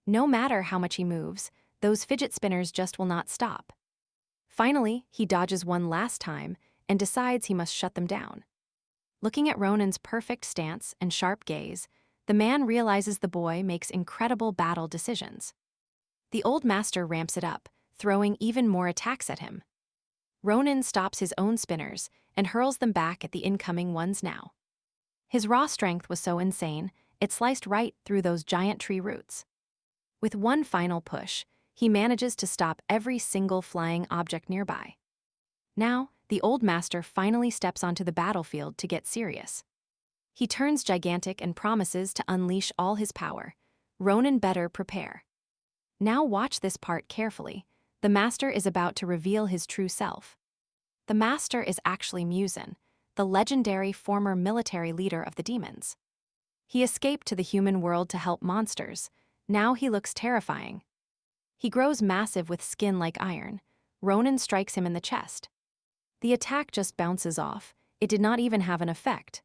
No matter how much he moves, those fidget spinners just will not stop. Finally, he dodges one last time and decides he must shut them down. Looking at Ronan's perfect stance and sharp gaze, the man realizes the boy makes incredible battle decisions. The old master ramps it up, throwing even more attacks at him. Ronan stops his own spinners and hurls them back at the incoming ones now. His raw strength was so insane, it sliced right through those giant tree roots. With one final push, he manages to stop every single flying object nearby. Now, the old master finally steps onto the battlefield to get serious. He turns gigantic and promises to unleash all his power. Ronan better prepare. Now watch this part carefully. The master is about to reveal his true self. The master is actually Muzan, the legendary former military leader of the demons. He escaped to the human world to help monsters. Now he looks terrifying. He grows massive with skin like iron. Ronan strikes him in the chest. The attack just bounces off. It did not even have an effect.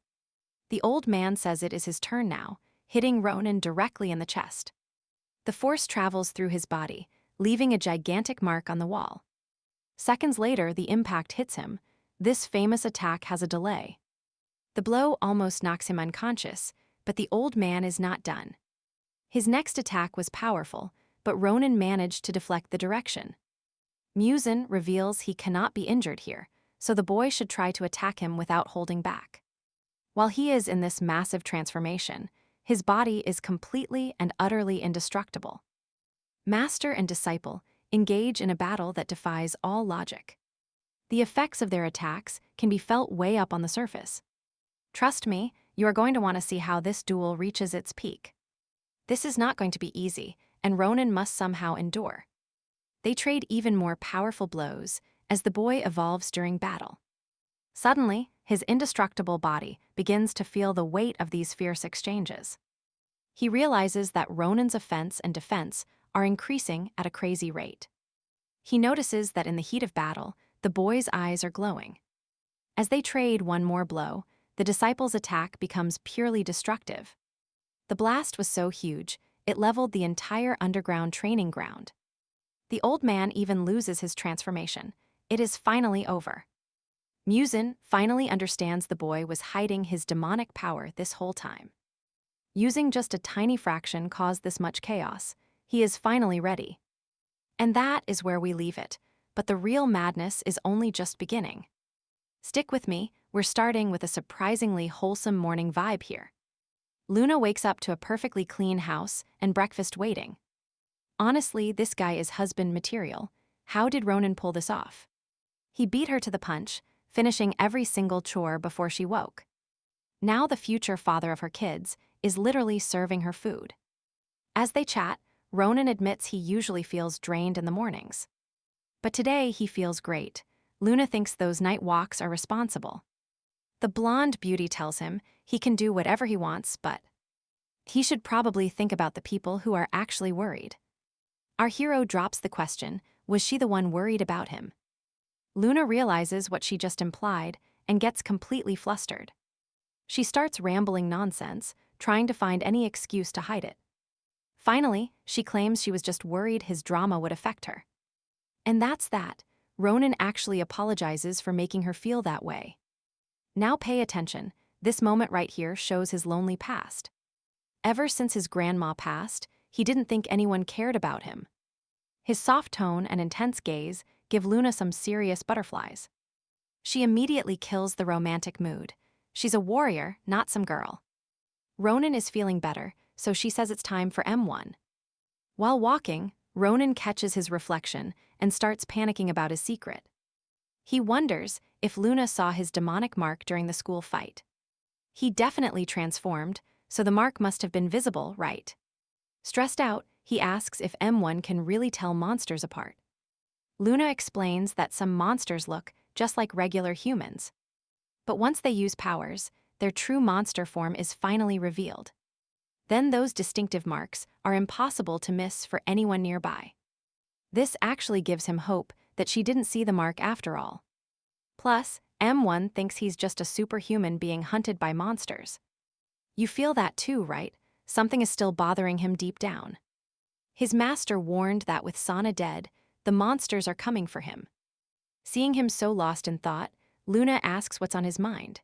The old man says it is his turn now, hitting Ronan directly in the chest. The force travels through his body, leaving a gigantic mark on the wall. Seconds later, the impact hits him. This famous attack has a delay. The blow almost knocks him unconscious, but the old man is not done. His next attack was powerful, but Ronan managed to deflect the direction. Muzan reveals he cannot be injured here, so the boy should try to attack him without holding back. While he is in this massive transformation, his body is completely and utterly indestructible. Master and disciple engage in a battle that defies all logic. The effects of their attacks can be felt way up on the surface. Trust me, you are going to want to see how this duel reaches its peak. This is not going to be easy, and Ronan must somehow endure. They trade even more powerful blows as the boy evolves during battle. Suddenly, his indestructible body begins to feel the weight of these fierce exchanges. He realizes that Ronan's offense and defense are increasing at a crazy rate. He notices that in the heat of battle, the boy's eyes are glowing. As they trade one more blow, the disciple's attack becomes purely destructive. The blast was so huge, it leveled the entire underground training ground. The old man even loses his transformation. It is finally over. Muzan finally understands the boy was hiding his demonic power this whole time. Using just a tiny fraction caused this much chaos. He is finally ready. And that is where we leave it, but the real madness is only just beginning. Stick with me, we're starting with a surprisingly wholesome morning vibe here. Luna wakes up to a perfectly clean house and breakfast waiting. Honestly, this guy is husband material. How did Ronan pull this off? He beat her to the punch, finishing every single chore before she woke. Now the future father of her kids is literally serving her food. As they chat, Ronan admits he usually feels drained in the mornings. But today he feels great. Luna thinks those night walks are responsible. The blonde beauty tells him he can do whatever he wants, but he should probably think about the people who are actually worried. Our hero drops the question, was she the one worried about him? Luna realizes what she just implied and gets completely flustered. She starts rambling nonsense, trying to find any excuse to hide it. Finally, she claims she was just worried his drama would affect her. And that's that. Ronan actually apologizes for making her feel that way. Now pay attention, this moment right here shows his lonely past. Ever since his grandma passed, he didn't think anyone cared about him. His soft tone and intense gaze give Luna some serious butterflies. She immediately kills the romantic mood. She's a warrior, not some girl. Ronan is feeling better, so she says it's time for M1. While walking, Ronan catches his reflection and starts panicking about his secret. He wonders if Luna saw his demonic mark during the school fight. He definitely transformed, so the mark must have been visible, right? Stressed out, he asks if M1 can really tell monsters apart. Luna explains that some monsters look just like regular humans. But once they use powers, their true monster form is finally revealed. Then those distinctive marks are impossible to miss for anyone nearby. This actually gives him hope that she didn't see the mark after all. Plus, M1 thinks he's just a superhuman being hunted by monsters. You feel that too, right? Something is still bothering him deep down. His master warned that with Sana dead, the monsters are coming for him. Seeing him so lost in thought, Luna asks what's on his mind.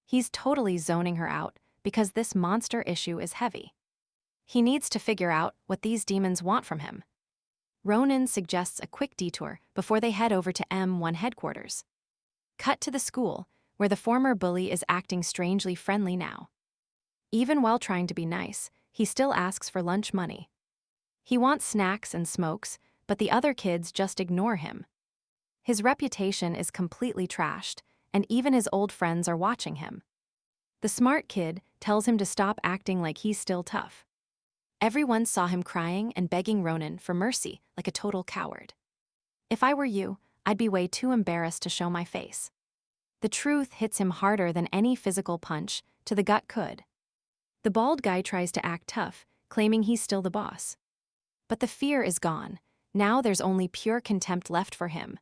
He's totally zoning her out because this monster issue is heavy. He needs to figure out what these demons want from him. Ronan suggests a quick detour before they head over to M1 headquarters. Cut to the school, where the former bully is acting strangely friendly now. Even while trying to be nice, he still asks for lunch money. He wants snacks and smokes, but the other kids just ignore him. His reputation is completely trashed, and even his old friends are watching him. The smart kid tells him to stop acting like he's still tough. Everyone saw him crying and begging Ronan for mercy like a total coward. If I were you, I'd be way too embarrassed to show my face. The truth hits him harder than any physical punch to the gut could. The bald guy tries to act tough, claiming he's still the boss. But the fear is gone. Now there's only pure contempt left for him.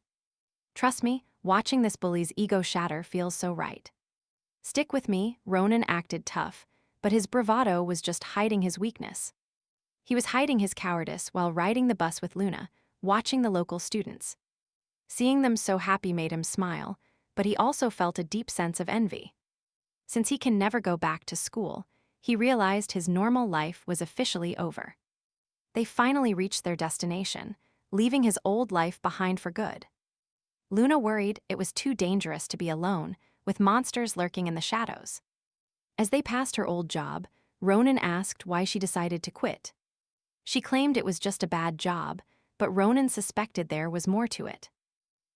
Trust me, watching this bully's ego shatter feels so right. Stick with me, Ronan acted tough, but his bravado was just hiding his weakness. He was hiding his cowardice while riding the bus with Luna, watching the local students. Seeing them so happy made him smile, but he also felt a deep sense of envy. Since he can never go back to school, he realized his normal life was officially over. They finally reached their destination, leaving his old life behind for good. Luna worried it was too dangerous to be alone, with monsters lurking in the shadows. As they passed her old job, Ronan asked why she decided to quit. She claimed it was just a bad job, but Ronan suspected there was more to it.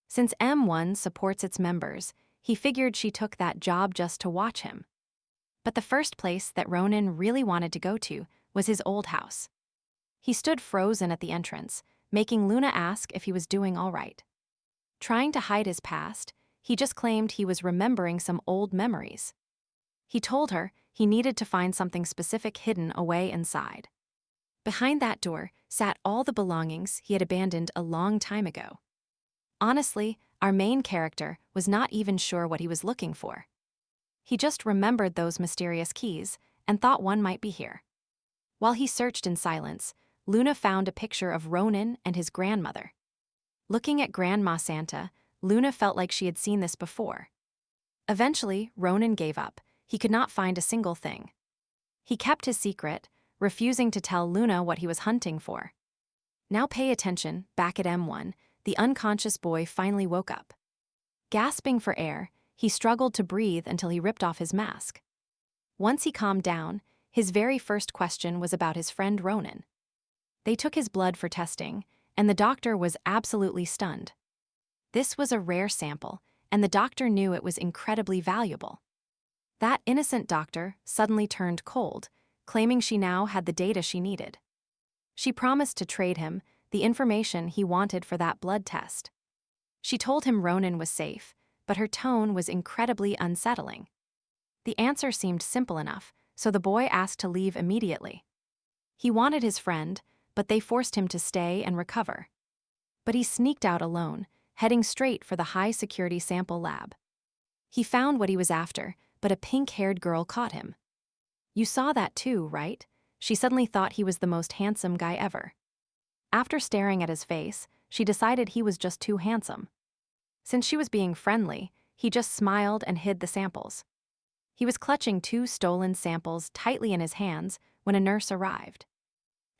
Since M1 supports its members, he figured she took that job just to watch him. But the first place that Ronan really wanted to go to was his old house. He stood frozen at the entrance, making Luna ask if he was doing all right. Trying to hide his past, he just claimed he was remembering some old memories. He told her he needed to find something specific hidden away inside. Behind that door sat all the belongings he had abandoned a long time ago. Honestly, our main character was not even sure what he was looking for. He just remembered those mysterious keys and thought one might be here. While he searched in silence, Luna found a picture of Ronan and his grandmother. Looking at Grandma Santa, Luna felt like she had seen this before. Eventually, Ronan gave up. He could not find a single thing. He kept his secret, refusing to tell Luna what he was hunting for. Now pay attention, back at M1, the unconscious boy finally woke up. Gasping for air, he struggled to breathe until he ripped off his mask. Once he calmed down, his very first question was about his friend Ronan. They took his blood for testing, and the doctor was absolutely stunned. This was a rare sample, and the doctor knew it was incredibly valuable. That innocent doctor suddenly turned cold, claiming she now had the data she needed. She promised to trade him the information he wanted for that blood test. She told him Ronan was safe, but her tone was incredibly unsettling. The answer seemed simple enough, so the boy asked to leave immediately. He wanted his friend, but they forced him to stay and recover. But he sneaked out alone, heading straight for the high-security sample lab. He found what he was after, but a pink-haired girl caught him. You saw that too, right? She suddenly thought he was the most handsome guy ever. After staring at his face, she decided he was just too handsome. Since she was being friendly, he just smiled and hid the samples. He was clutching 2 stolen samples tightly in his hands when a nurse arrived.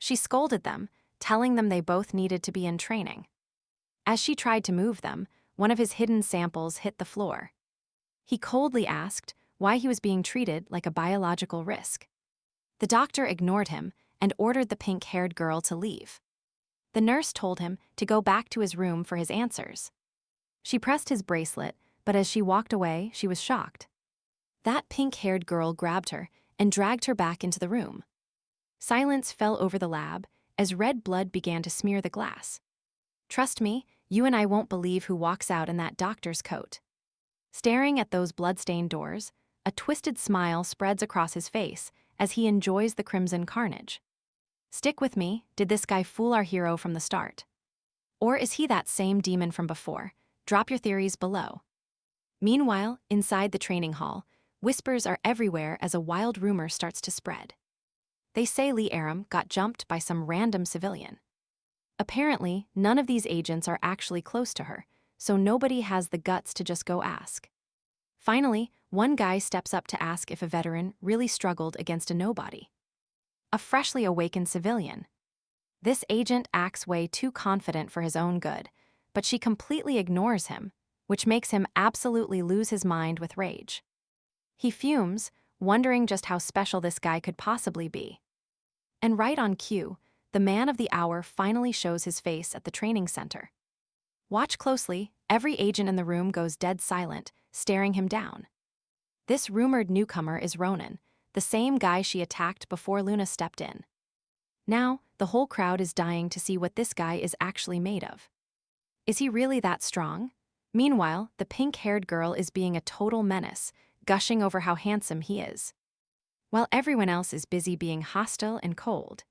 She scolded them, telling them they both needed to be in training. As she tried to move them, one of his hidden samples hit the floor. He coldly asked why he was being treated like a biological risk. The doctor ignored him and ordered the pink-haired girl to leave. The nurse told him to go back to his room for his answers. She pressed his bracelet, but as she walked away, she was shocked. That pink-haired girl grabbed her and dragged her back into the room. Silence fell over the lab as red blood began to smear the glass. Trust me, you and I won't believe who walks out in that doctor's coat. Staring at those blood-stained doors, a twisted smile spreads across his face as he enjoys the crimson carnage. Stick with me, did this guy fool our hero from the start? Or is he that same demon from before? Drop your theories below. Meanwhile, inside the training hall, whispers are everywhere as a wild rumor starts to spread. They say Lee Aram got jumped by some random civilian. Apparently, none of these agents are actually close to her, so nobody has the guts to just go ask. Finally, one guy steps up to ask if a veteran really struggled against a nobody. A freshly awakened civilian. This agent acts way too confident for his own good, but she completely ignores him, which makes him absolutely lose his mind with rage. He fumes, wondering just how special this guy could possibly be. And right on cue, the man of the hour finally shows his face at the training center. Watch closely, every agent in the room goes dead silent, staring him down. This rumored newcomer is Ronan, the same guy she attacked before Luna stepped in. Now, the whole crowd is dying to see what this guy is actually made of. Is he really that strong? Meanwhile, the pink-haired girl is being a total menace, gushing over how handsome he is. While everyone else is busy being hostile and cold.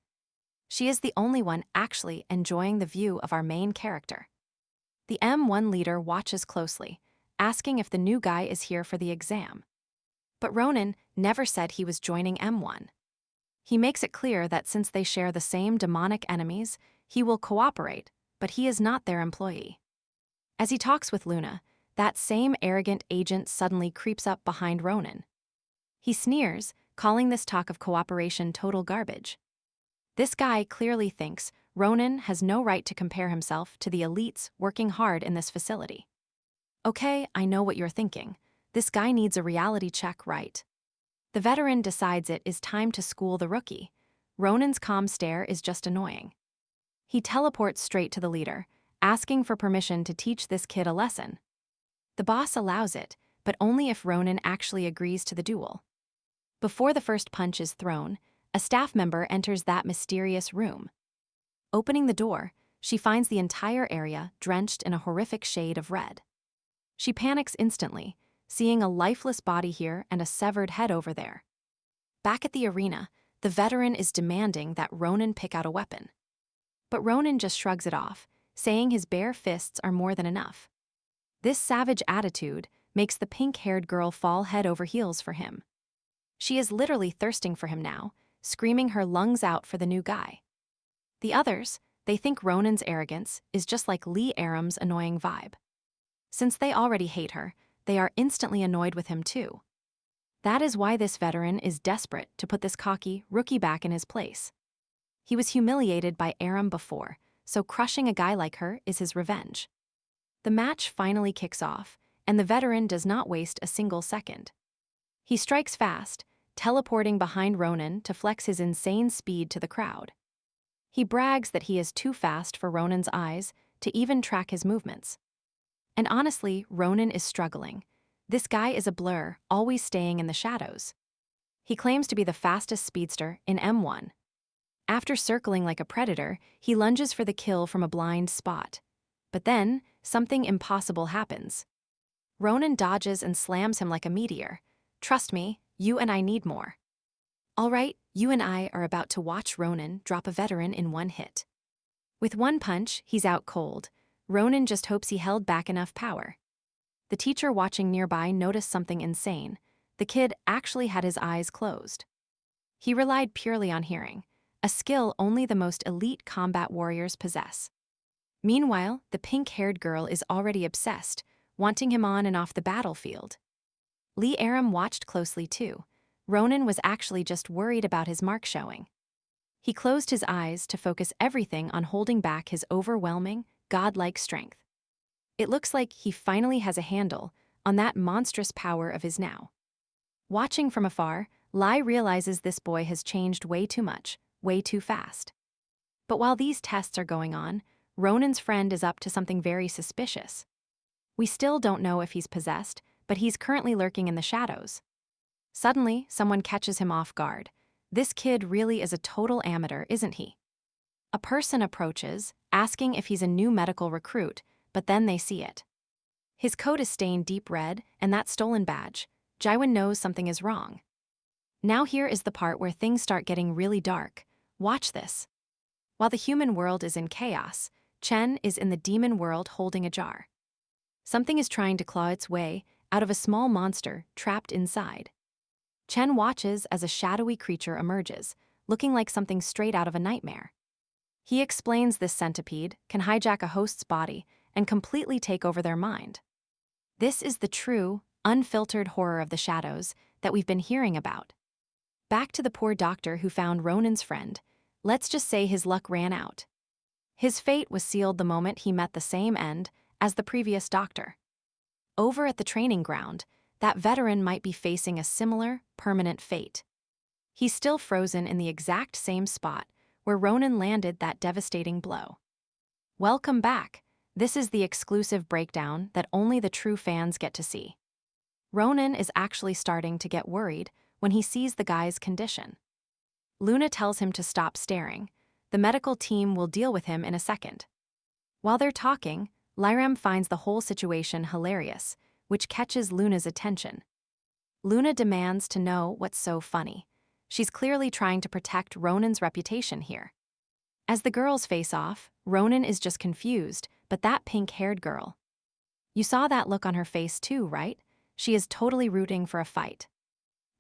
She is the only one actually enjoying the view of our main character. The M1 leader watches closely, asking if the new guy is here for the exam. But Ronan never said he was joining M1. He makes it clear that since they share the same demonic enemies, he will cooperate, but he is not their employee. As he talks with Luna, that same arrogant agent suddenly creeps up behind Ronan. He sneers, calling this talk of cooperation total garbage. This guy clearly thinks Ronan has no right to compare himself to the elites working hard in this facility. Okay, I know what you're thinking. This guy needs a reality check, right? The veteran decides it is time to school the rookie. Ronan's calm stare is just annoying. He teleports straight to the leader, asking for permission to teach this kid a lesson. The boss allows it, but only if Ronan actually agrees to the duel. Before the first punch is thrown, a staff member enters that mysterious room. Opening the door, she finds the entire area drenched in a horrific shade of red. She panics instantly, seeing a lifeless body here and a severed head over there. Back at the arena, the veteran is demanding that Ronan pick out a weapon. But Ronan just shrugs it off, saying his bare fists are more than enough. This savage attitude makes the pink-haired girl fall head over heels for him. She is literally thirsting for him now, screaming her lungs out for the new guy. The others, they think Ronan's arrogance is just like Lee Aram's annoying vibe. Since they already hate her, they are instantly annoyed with him too. That is why this veteran is desperate to put this cocky rookie back in his place. He was humiliated by Aram before, so crushing a guy like her is his revenge. The match finally kicks off, and the veteran does not waste a single second. He strikes fast, teleporting behind Ronan to flex his insane speed to the crowd. He brags that he is too fast for Ronan's eyes to even track his movements. And honestly, Ronan is struggling. This guy is a blur, always staying in the shadows. He claims to be the fastest speedster in M1. After circling like a predator, he lunges for the kill from a blind spot. But then, something impossible happens. Ronan dodges and slams him like a meteor. Trust me, you and I need more. All right, you and I are about to watch Ronan drop a veteran in one hit. With one punch, he's out cold. Ronan just hopes he held back enough power. The teacher watching nearby noticed something insane. The kid actually had his eyes closed. He relied purely on hearing, a skill only the most elite combat warriors possess. Meanwhile, the pink-haired girl is already obsessed, wanting him on and off the battlefield. Lee Aram watched closely too. Ronan was actually just worried about his mark showing. He closed his eyes to focus everything on holding back his overwhelming, godlike strength. It looks like he finally has a handle on that monstrous power of his now. Watching from afar, Lai realizes this boy has changed way too much, way too fast. But while these tests are going on, Ronan's friend is up to something very suspicious. We still don't know if he's possessed, but he's currently lurking in the shadows. Suddenly, someone catches him off guard. This kid really is a total amateur, isn't he? A person approaches, asking if he's a new medical recruit, but then they see it. His coat is stained deep red, and that stolen badge. Jaiwan knows something is wrong. Now here is the part where things start getting really dark. Watch this. While the human world is in chaos, Chen is in the demon world holding a jar. Something is trying to claw its way out of a small monster trapped inside. Chen watches as a shadowy creature emerges, looking like something straight out of a nightmare. He explains this centipede can hijack a host's body and completely take over their mind. This is the true, unfiltered horror of the shadows that we've been hearing about. Back to the poor doctor who found Ronan's friend. Let's just say his luck ran out. His fate was sealed the moment he met the same end as the previous doctor. Over at the training ground, that veteran might be facing a similar, permanent fate. He's still frozen in the exact same spot where Ronan landed that devastating blow. Welcome back. This is the exclusive breakdown that only the true fans get to see. Ronan is actually starting to get worried when he sees the guy's condition. Luna tells him to stop staring. The medical team will deal with him in a second. While they're talking, Lyram finds the whole situation hilarious, which catches Luna's attention. Luna demands to know what's so funny. She's clearly trying to protect Ronan's reputation here. As the girls face off, Ronan is just confused, but that pink-haired girl. You saw that look on her face too, right? She is totally rooting for a fight.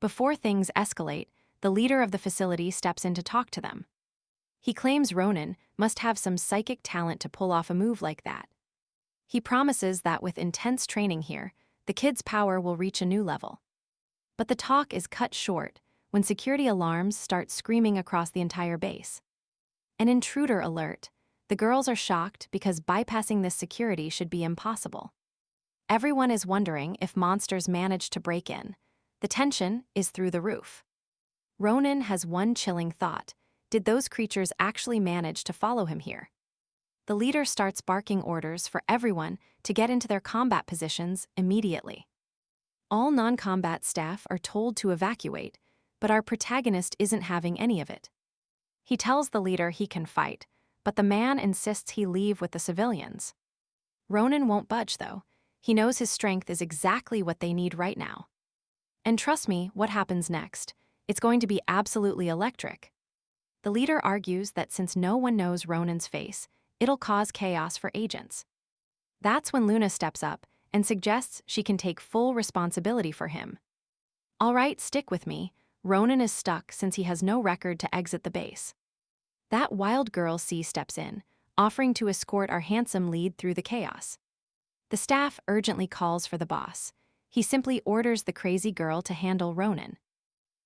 Before things escalate, the leader of the facility steps in to talk to them. He claims Ronan must have some psychic talent to pull off a move like that. He promises that with intense training here, the kid's power will reach a new level. But the talk is cut short when security alarms start screaming across the entire base. An intruder alert. The girls are shocked because bypassing this security should be impossible. Everyone is wondering if monsters managed to break in. The tension is through the roof. Ronan has one chilling thought. Did those creatures actually manage to follow him here? The leader starts barking orders for everyone to get into their combat positions immediately. All non-combat staff are told to evacuate, but our protagonist isn't having any of it. He tells the leader he can fight, but the man insists he leave with the civilians. Ronan won't budge, though. He knows his strength is exactly what they need right now. And trust me, what happens next? It's going to be absolutely electric. The leader argues that since no one knows Ronan's face, it'll cause chaos for agents. That's when Luna steps up and suggests she can take full responsibility for him. All right, stick with me. Ronan is stuck since he has no record to exit the base. That wild girl C steps in, offering to escort our handsome lead through the chaos. The staff urgently calls for the boss. He simply orders the crazy girl to handle Ronan.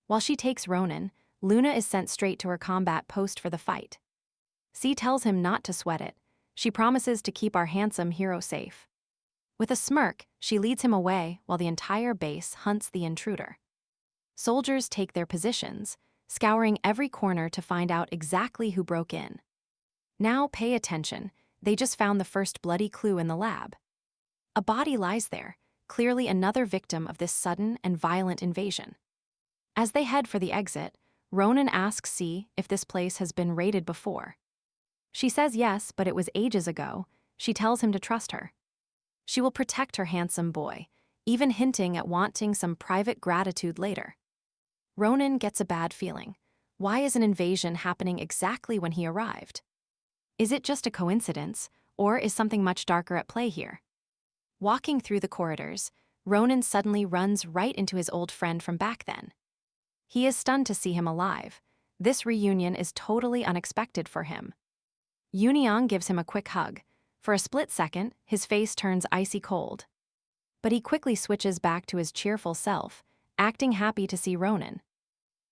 While she takes Ronan, Luna is sent straight to her combat post for the fight. C tells him not to sweat it. She promises to keep our handsome hero safe. With a smirk, she leads him away while the entire base hunts the intruder. Soldiers take their positions, scouring every corner to find out exactly who broke in. Now pay attention, they just found the first bloody clue in the lab. A body lies there, clearly another victim of this sudden and violent invasion. As they head for the exit, Ronan asks C if this place has been raided before. She says yes, but it was ages ago. She tells him to trust her. She will protect her handsome boy, even hinting at wanting some private gratitude later. Ronan gets a bad feeling. Why is an invasion happening exactly when he arrived? Is it just a coincidence, or is something much darker at play here? Walking through the corridors, Ronan suddenly runs right into his old friend from back then. He is stunned to see him alive. This reunion is totally unexpected for him. Yoon gives him a quick hug. For a split second, his face turns icy cold. But he quickly switches back to his cheerful self, acting happy to see Ronan.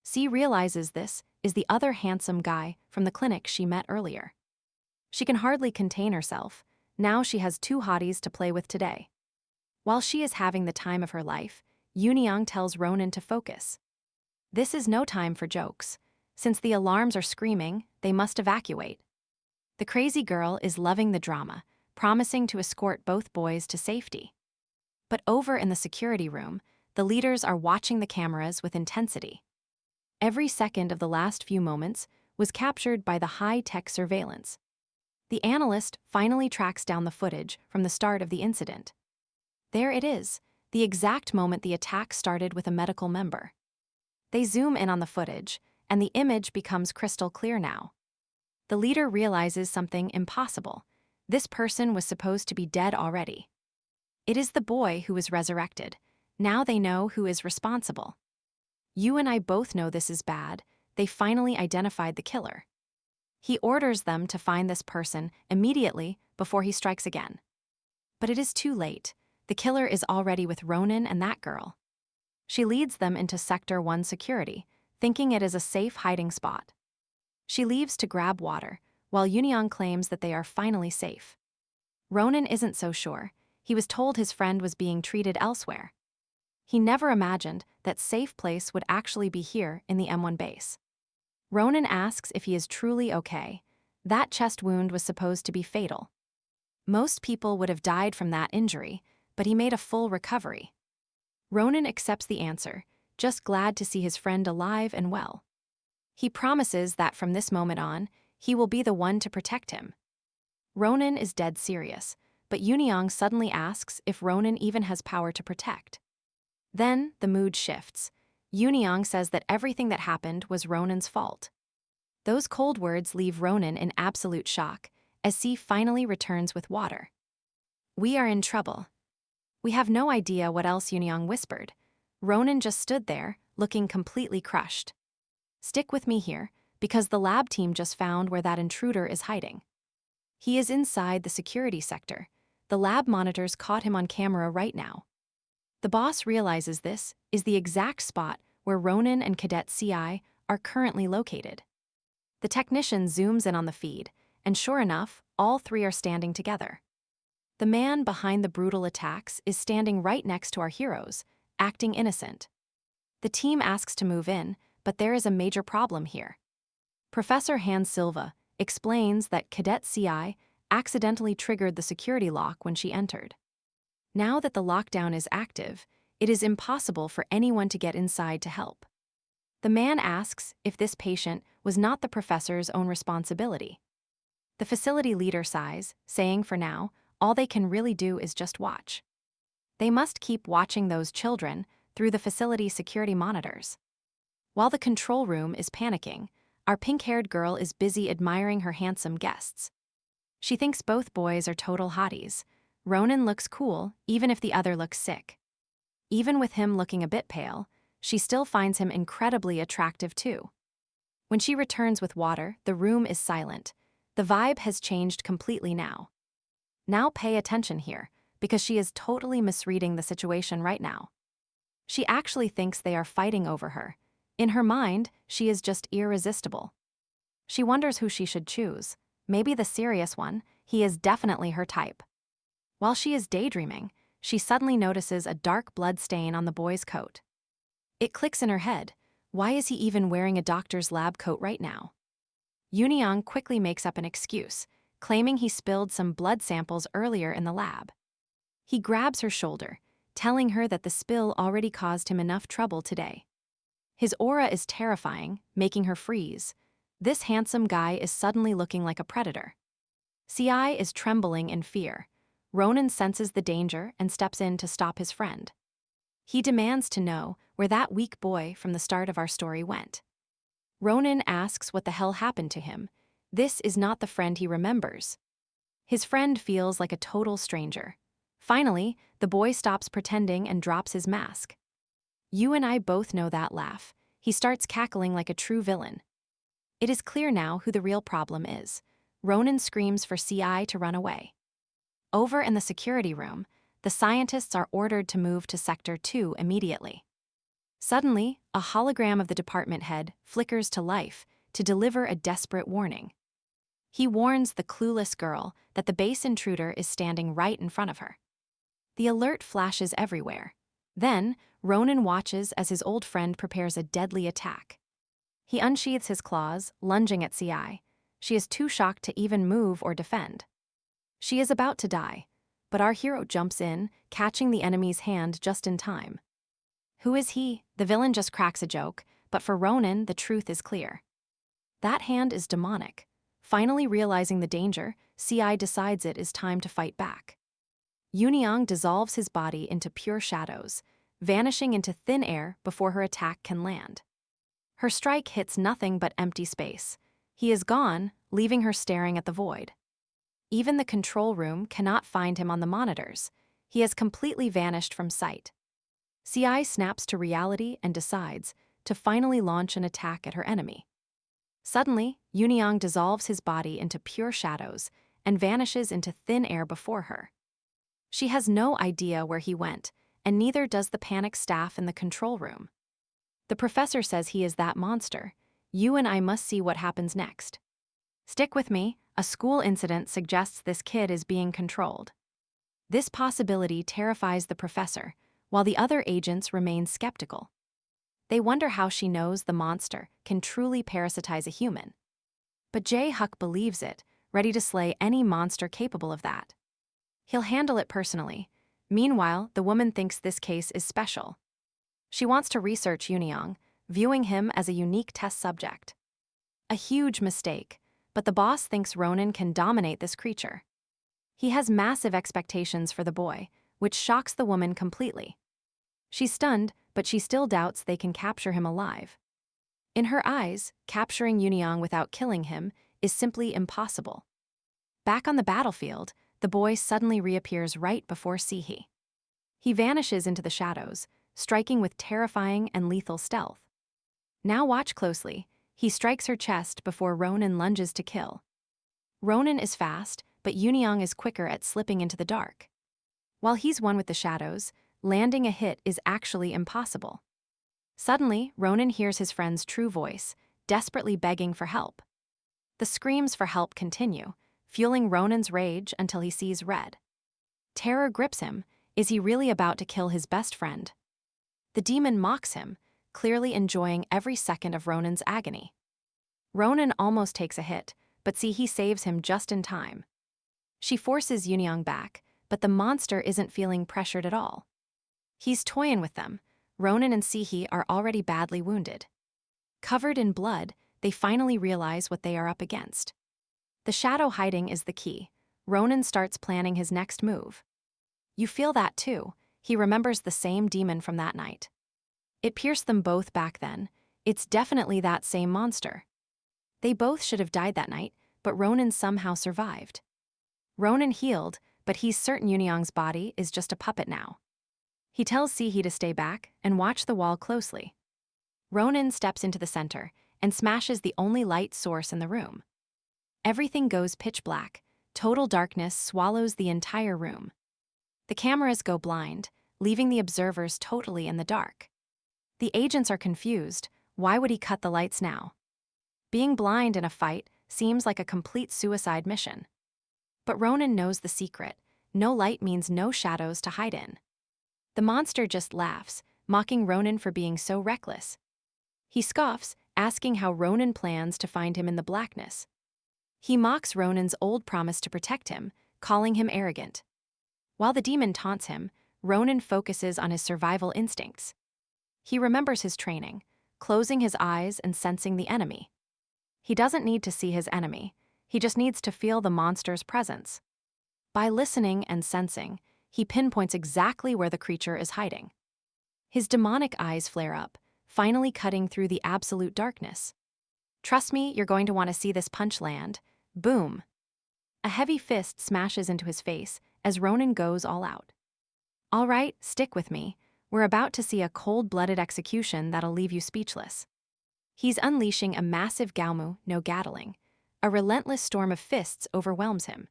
C realizes this is the other handsome guy from the clinic she met earlier. She can hardly contain herself. Now she has two hotties to play with today. While she is having the time of her life, Yoon tells Ronan to focus. This is no time for jokes. Since the alarms are screaming, they must evacuate. The crazy girl is loving the drama, promising to escort both boys to safety. But over in the security room, the leaders are watching the cameras with intensity. Every second of the last few moments was captured by the high-tech surveillance. The analyst finally tracks down the footage from the start of the incident. There it is, the exact moment the attack started with a medical member. They zoom in on the footage, and the image becomes crystal clear now. The leader realizes something impossible. This person was supposed to be dead already. It is the boy who was resurrected. Now they know who is responsible. You and I both know this is bad. they finally identified the killer. He orders them to find this person immediately before he strikes again. But it is too late. The killer is already with Ronan and that girl. She leads them into Sector 1 security, thinking it is a safe hiding spot. She leaves to grab water, while Yoon claims that they are finally safe. Ronan isn't so sure. He was told his friend was being treated elsewhere. He never imagined that safe place would actually be here in the M1 base. Ronan asks if he is truly okay. That chest wound was supposed to be fatal. Most people would have died from that injury, but he made a full recovery. Ronan accepts the answer, just glad to see his friend alive and well. He promises that from this moment on, he will be the one to protect him. Ronan is dead serious, but Yoon suddenly asks if Ronan even has power to protect. Then the mood shifts. Yoon says that everything that happened was Ronan's fault. Those cold words leave Ronan in absolute shock, as C finally returns with water. "We are in trouble." We have no idea what else Yoon whispered. Ronan just stood there, looking completely crushed. "Stick with me here, because the lab team just found where that intruder is hiding. He is inside the security sector. The lab monitors caught him on camera right now." The boss realizes this is the exact spot where Ronan and Cadet CI are currently located. The technician zooms in on the feed, and sure enough, all three are standing together. The man behind the brutal attacks is standing right next to our heroes, acting innocent. The team asks to move in, but there is a major problem here. Professor Hans Silva explains that Cadet CI accidentally triggered the security lock when she entered. Now that the lockdown is active, it is impossible for anyone to get inside to help. The man asks if this patient was not the professor's own responsibility. The facility leader sighs, saying for now, all they can really do is just watch. They must keep watching those children through the facility security monitors. While the control room is panicking, our pink-haired girl is busy admiring her handsome guests. She thinks both boys are total hotties. Ronan looks cool, even if the other looks sick. Even with him looking a bit pale, she still finds him incredibly attractive too. When she returns with water, the room is silent. The vibe has changed completely now. Now pay attention here, because she is totally misreading the situation right now. She actually thinks they are fighting over her. In her mind, she is just irresistible. She wonders who she should choose. Maybe the serious one. He is definitely her type. While she is daydreaming, she suddenly notices a dark blood stain on the boy's coat. It clicks in her head. Why is he even wearing a doctor's lab coat right now? Yoon quickly makes up an excuse, claiming he spilled some blood samples earlier in the lab. He grabs her shoulder, telling her that the spill already caused him enough trouble today. His aura is terrifying, making her freeze. This handsome guy is suddenly looking like a predator. CI is trembling in fear. Ronan senses the danger and steps in to stop his friend. He demands to know where that weak boy from the start of our story went. Ronan asks what the hell happened to him. This is not the friend he remembers. His friend feels like a total stranger. Finally, the boy stops pretending and drops his mask. You and I both know that laugh. He starts cackling like a true villain. It is clear now who the real problem is. Ronan screams for CI to run away. Over in the security room, the scientists are ordered to move to Sector 2 immediately. Suddenly, a hologram of the department head flickers to life to deliver a desperate warning. He warns the clueless girl that the base intruder is standing right in front of her. The alert flashes everywhere. Then, Ronan watches as his old friend prepares a deadly attack. He unsheathes his claws, lunging at CI. She is too shocked to even move or defend. She is about to die, but our hero jumps in, catching the enemy's hand just in time. Who is he? The villain just cracks a joke, but for Ronan, the truth is clear. That hand is demonic. Finally realizing the danger, CI decides it is time to fight back. Yoon dissolves his body into pure shadows, vanishing into thin air before her attack can land. Her strike hits nothing but empty space. He is gone, leaving her staring at the void. Even the control room cannot find him on the monitors. He has completely vanished from sight. CI snaps to reality and decides, to finally launch an attack at her enemy. Suddenly, Yunyang dissolves his body into pure shadows and vanishes into thin air before her. She has no idea where he went, and neither does the panicked staff in the control room. The professor says he is that monster. You and I must see what happens next. Stick with me, a school incident suggests this kid is being controlled. This possibility terrifies the professor, while the other agents remain skeptical. They wonder how she knows the monster can truly parasitize a human. But Jae-hyuk believes it, ready to slay any monster capable of that. He'll handle it personally. Meanwhile, the woman thinks this case is special. She wants to research Yunyang, viewing him as a unique test subject. A huge mistake, but the boss thinks Ronan can dominate this creature. He has massive expectations for the boy, which shocks the woman completely. She's stunned, but she still doubts they can capture him alive. In her eyes, capturing Yunyang without killing him is simply impossible. Back on the battlefield, the boy suddenly reappears right before Sihee. He vanishes into the shadows, striking with terrifying and lethal stealth. Now watch closely. He strikes her chest before Ronan lunges to kill. Ronan is fast, but Yunyang is quicker at slipping into the dark. While he's one with the shadows, landing a hit is actually impossible. Suddenly, Ronan hears his friend's true voice, desperately begging for help. The screams for help continue, fueling Ronan's rage until he sees red. Terror grips him. Is he really about to kill his best friend? The demon mocks him, clearly enjoying every second of Ronan's agony. Ronan almost takes a hit, but Sihee saves him just in time. She forces Yunyang back, but the monster isn't feeling pressured at all. He's toying with them. Ronan and Sihee are already badly wounded. Covered in blood, they finally realize what they are up against. The shadow hiding is the key. Ronan starts planning his next move. You feel that too. He remembers the same demon from that night. It pierced them both back then. It's definitely that same monster. They both should have died that night, but Ronan somehow survived. Ronan healed, but he's certain Yunyang's body is just a puppet now. He tells Sihee to stay back and watch the wall closely. Ronan steps into the center and smashes the only light source in the room. Everything goes pitch black. Total darkness swallows the entire room. The cameras go blind, leaving the observers totally in the dark. The agents are confused. Why would he cut the lights now? Being blind in a fight seems like a complete suicide mission. But Ronan knows the secret. No light means no shadows to hide in. The monster just laughs, mocking Ronan for being so reckless. He scoffs, asking how Ronan plans to find him in the blackness. He mocks Ronan's old promise to protect him, calling him arrogant. While the demon taunts him, Ronan focuses on his survival instincts. He remembers his training, closing his eyes and sensing the enemy. He doesn't need to see his enemy, he just needs to feel the monster's presence. By listening and sensing, he pinpoints exactly where the creature is hiding. His demonic eyes flare up, finally cutting through the absolute darkness. Trust me, you're going to want to see this punch land. Boom! A heavy fist smashes into his face as Ronan goes all out. All right, stick with me. We're about to see a cold-blooded execution that'll leave you speechless. He's unleashing a massive Gaomu no Gatling. A relentless storm of fists overwhelms him.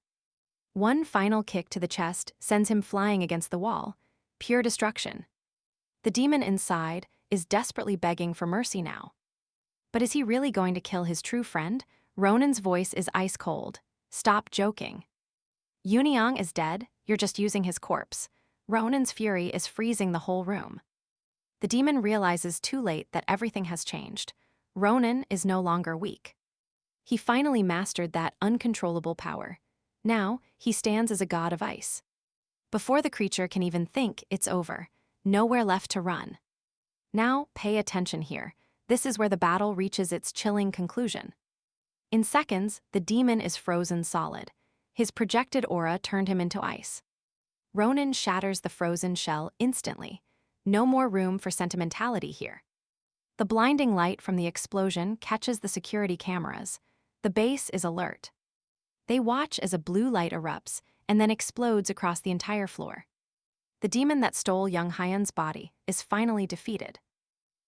One final kick to the chest sends him flying against the wall. Pure destruction. The demon inside is desperately begging for mercy now. But is he really going to kill his true friend? Ronan's voice is ice cold. Stop joking. Yunyang is dead, you're just using his corpse. Ronan's fury is freezing the whole room. The demon realizes too late that everything has changed. Ronan is no longer weak. He finally mastered that uncontrollable power. Now, he stands as a god of ice. Before the creature can even think, it's over. Nowhere left to run. Now, pay attention here. This is where the battle reaches its chilling conclusion. In seconds, the demon is frozen solid. His projected aura turned him into ice. Ronan shatters the frozen shell instantly. No more room for sentimentality here. The blinding light from the explosion catches the security cameras. The base is alert. They watch as a blue light erupts and then explodes across the entire floor. The demon that stole young Hyan's body is finally defeated.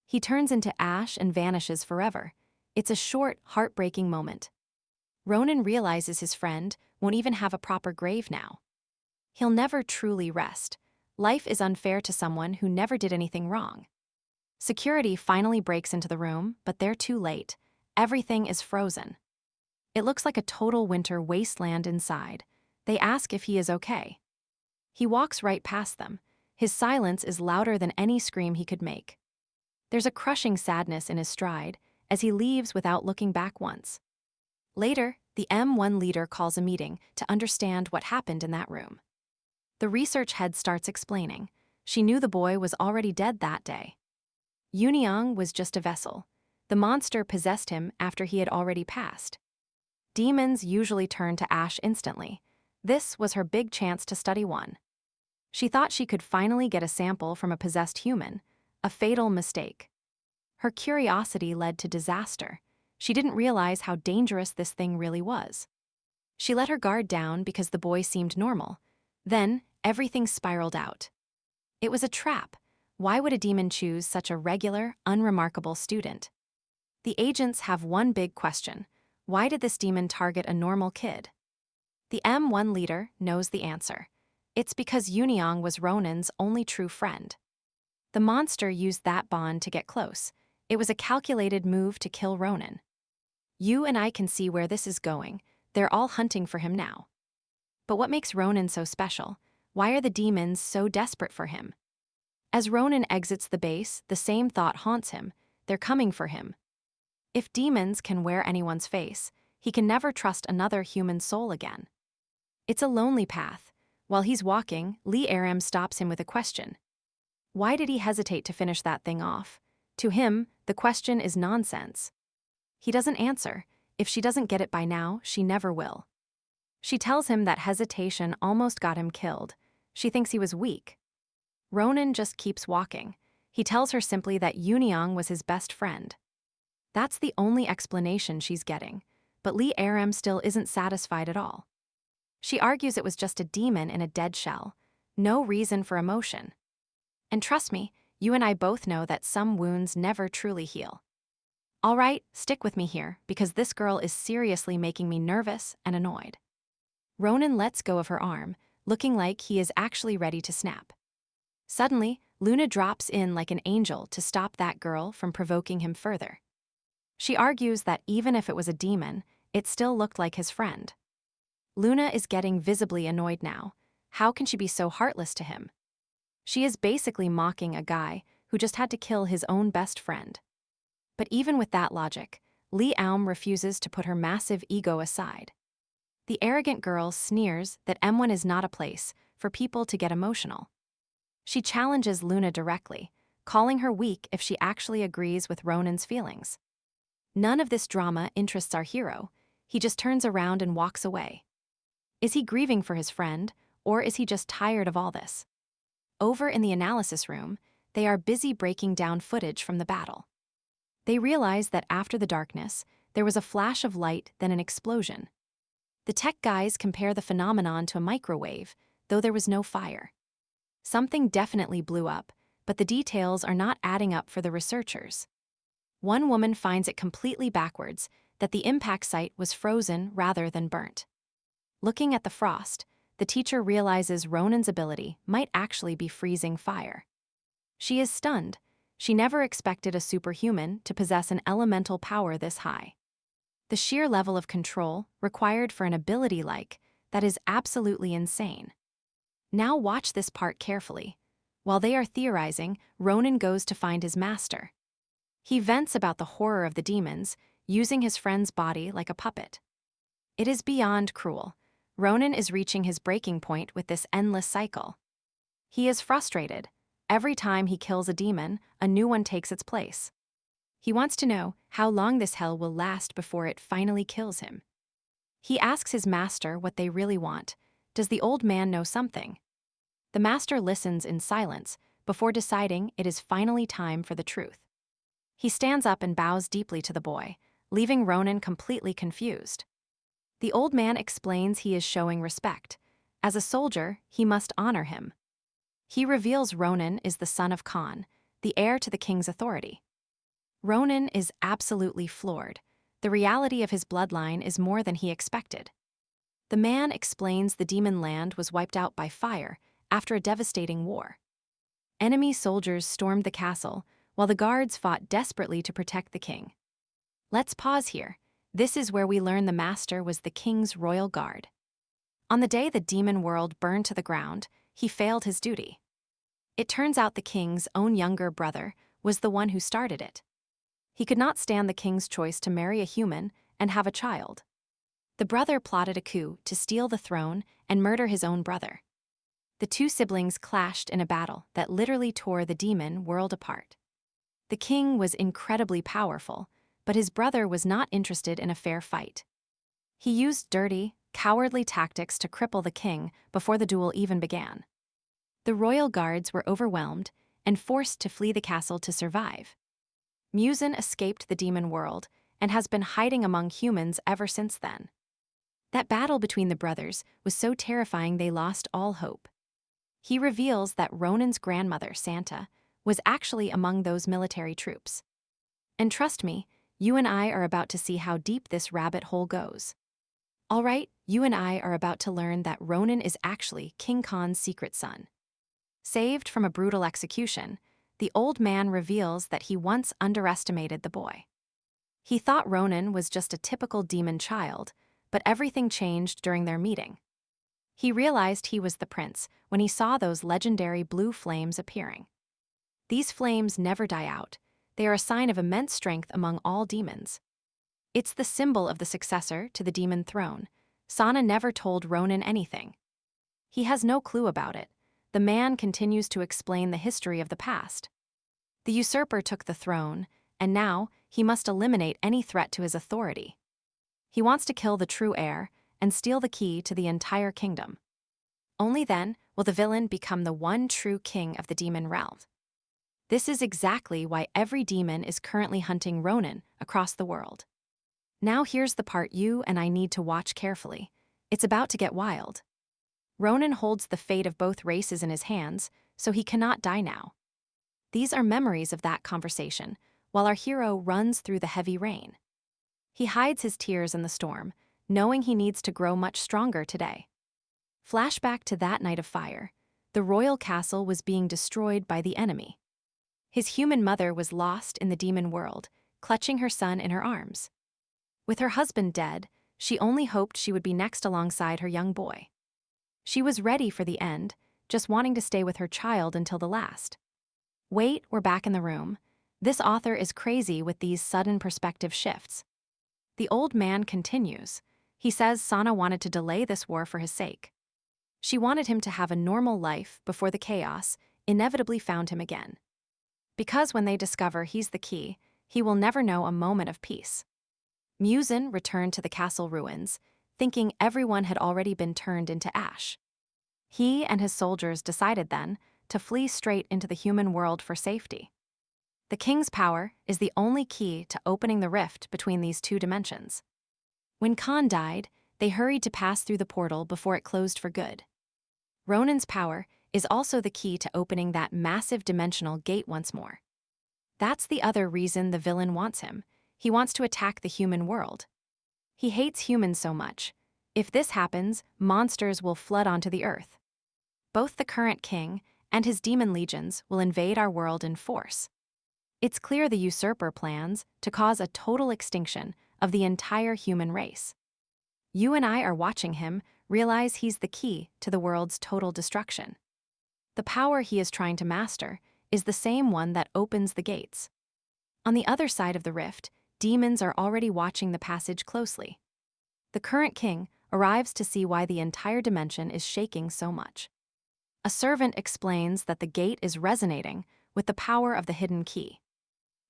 He turns into ash and vanishes forever. It's a short, heartbreaking moment. Ronan realizes his friend won't even have a proper grave now. He'll never truly rest. Life is unfair to someone who never did anything wrong. Security finally breaks into the room, but they're too late. Everything is frozen. It looks like a total winter wasteland inside. They ask if he is okay. He walks right past them. His silence is louder than any scream he could make. There's a crushing sadness in his stride as he leaves without looking back once. Later, the M1 leader calls a meeting to understand what happened in that room. The research head starts explaining. She knew the boy was already dead that day. Uniong was just a vessel. The monster possessed him after he had already passed. Demons usually turn to ash instantly. This was her big chance to study one. She thought she could finally get a sample from a possessed human, a fatal mistake. Her curiosity led to disaster. She didn't realize how dangerous this thing really was. She let her guard down because the boy seemed normal. Then, everything spiraled out. It was a trap. Why would a demon choose such a regular, unremarkable student? The agents have one big question. Why did this demon target a normal kid? The M1 leader knows the answer. It's because Uniong was Ronan's only true friend. The monster used that bond to get close. It was a calculated move to kill Ronan. You and I can see where this is going. They're all hunting for him now. But what makes Ronan so special? Why are the demons so desperate for him? As Ronan exits the base, the same thought haunts him. They're coming for him. If demons can wear anyone's face, he can never trust another human soul again. It's a lonely path. While he's walking, Lee Aram stops him with a question. Why did he hesitate to finish that thing off? To him, the question is nonsense. He doesn't answer. If she doesn't get it by now, she never will. She tells him that hesitation almost got him killed. She thinks he was weak. Ronan just keeps walking. He tells her simply that Uniong was his best friend. That's the only explanation she's getting, but Lee Aram still isn't satisfied at all. She argues it was just a demon in a dead shell. No reason for emotion. And trust me, you and I both know that some wounds never truly heal. All right, stick with me here, because this girl is seriously making me nervous and annoyed. Ronan lets go of her arm, looking like he is actually ready to snap. Suddenly, Luna drops in like an angel to stop that girl from provoking him further. She argues that even if it was a demon, it still looked like his friend. Luna is getting visibly annoyed now. How can she be so heartless to him? She is basically mocking a guy who just had to kill his own best friend. But even with that logic, Lee Aum refuses to put her massive ego aside. The arrogant girl sneers that M1 is not a place for people to get emotional. She challenges Luna directly, calling her weak if she actually agrees with Ronan's feelings. None of this drama interests our hero. He just turns around and walks away. Is he grieving for his friend, or is he just tired of all this? Over in the analysis room, they are busy breaking down footage from the battle. They realize that after the darkness, there was a flash of light, then an explosion. The tech guys compare the phenomenon to a microwave, though there was no fire. Something definitely blew up, but the details are not adding up for the researchers. One woman finds it completely backwards, that the impact site was frozen rather than burnt. Looking at the frost, the teacher realizes Ronan's ability might actually be freezing fire. She is stunned. She never expected a superhuman to possess an elemental power this high. The sheer level of control required for an ability like that is absolutely insane. Now watch this part carefully. While they are theorizing, Ronan goes to find his master. He vents about the horror of the demons, using his friend's body like a puppet. It is beyond cruel. Ronan is reaching his breaking point with this endless cycle. He is frustrated. Every time he kills a demon, a new one takes its place. He wants to know how long this hell will last before it finally kills him. He asks his master what they really want. Does the old man know something? The master listens in silence before deciding it is finally time for the truth. He stands up and bows deeply to the boy, leaving Ronan completely confused. The old man explains he is showing respect. As a soldier, he must honor him. He reveals Ronan is the son of Khan, the heir to the king's authority. Ronan is absolutely floored. The reality of his bloodline is more than he expected. The man explains the demon land was wiped out by fire after a devastating war. Enemy soldiers stormed the castle, while the guards fought desperately to protect the king. Let's pause here. This is where we learn the master was the king's royal guard. On the day the demon world burned to the ground, he failed his duty. It turns out the king's own younger brother was the one who started it. He could not stand the king's choice to marry a human and have a child. The brother plotted a coup to steal the throne and murder his own brother. The two siblings clashed in a battle that literally tore the demon world apart. The king was incredibly powerful, but his brother was not interested in a fair fight. He used dirty, cowardly tactics to cripple the king before the duel even began. The royal guards were overwhelmed and forced to flee the castle to survive. Muzin escaped the demon world and has been hiding among humans ever since then. That battle between the brothers was so terrifying they lost all hope. He reveals that Ronan's grandmother, Santa, was actually among those military troops. And trust me, you and I are about to see how deep this rabbit hole goes. All right, you and I are about to learn that Ronan is actually King Khan's secret son. Saved from a brutal execution, the old man reveals that he once underestimated the boy. He thought Ronan was just a typical demon child, but everything changed during their meeting. He realized he was the prince when he saw those legendary blue flames appearing. These flames never die out. They are a sign of immense strength among all demons. It's the symbol of the successor to the demon throne. Sana never told Ronan anything. He has no clue about it. The man continues to explain the history of the past. The usurper took the throne, and now he must eliminate any threat to his authority. He wants to kill the true heir and steal the key to the entire kingdom. Only then will the villain become the one true king of the demon realm. This is exactly why every demon is currently hunting Ronan across the world. Now here's the part you and I need to watch carefully. It's about to get wild. Ronan holds the fate of both races in his hands, so he cannot die now. These are memories of that conversation, while our hero runs through the heavy rain. He hides his tears in the storm, knowing he needs to grow much stronger today. Flashback to that night of fire. The royal castle was being destroyed by the enemy. His human mother was lost in the demon world, clutching her son in her arms. With her husband dead, she only hoped she would be next alongside her young boy. She was ready for the end, just wanting to stay with her child until the last. Wait, we're back in the room. This author is crazy with these sudden perspective shifts. The old man continues. He says Sana wanted to delay this war for his sake. She wanted him to have a normal life before the chaos inevitably found him again. Because when they discover he's the key, he will never know a moment of peace. Muzin returned to the castle ruins, thinking everyone had already been turned into ash. He and his soldiers decided then to flee straight into the human world for safety. The king's power is the only key to opening the rift between these two dimensions. When Khan died, they hurried to pass through the portal before it closed for good. Ronan's power is also the key to opening that massive dimensional gate once more. That's the other reason the villain wants him. He wants to attack the human world. He hates humans so much. If this happens, monsters will flood onto the earth. Both the current king and his demon legions will invade our world in force. It's clear the usurper plans to cause a total extinction of the entire human race. You and I are watching him realize he's the key to the world's total destruction. The power he is trying to master is the same one that opens the gates. On the other side of the rift, demons are already watching the passage closely. The current king arrives to see why the entire dimension is shaking so much. A servant explains that the gate is resonating with the power of the hidden key.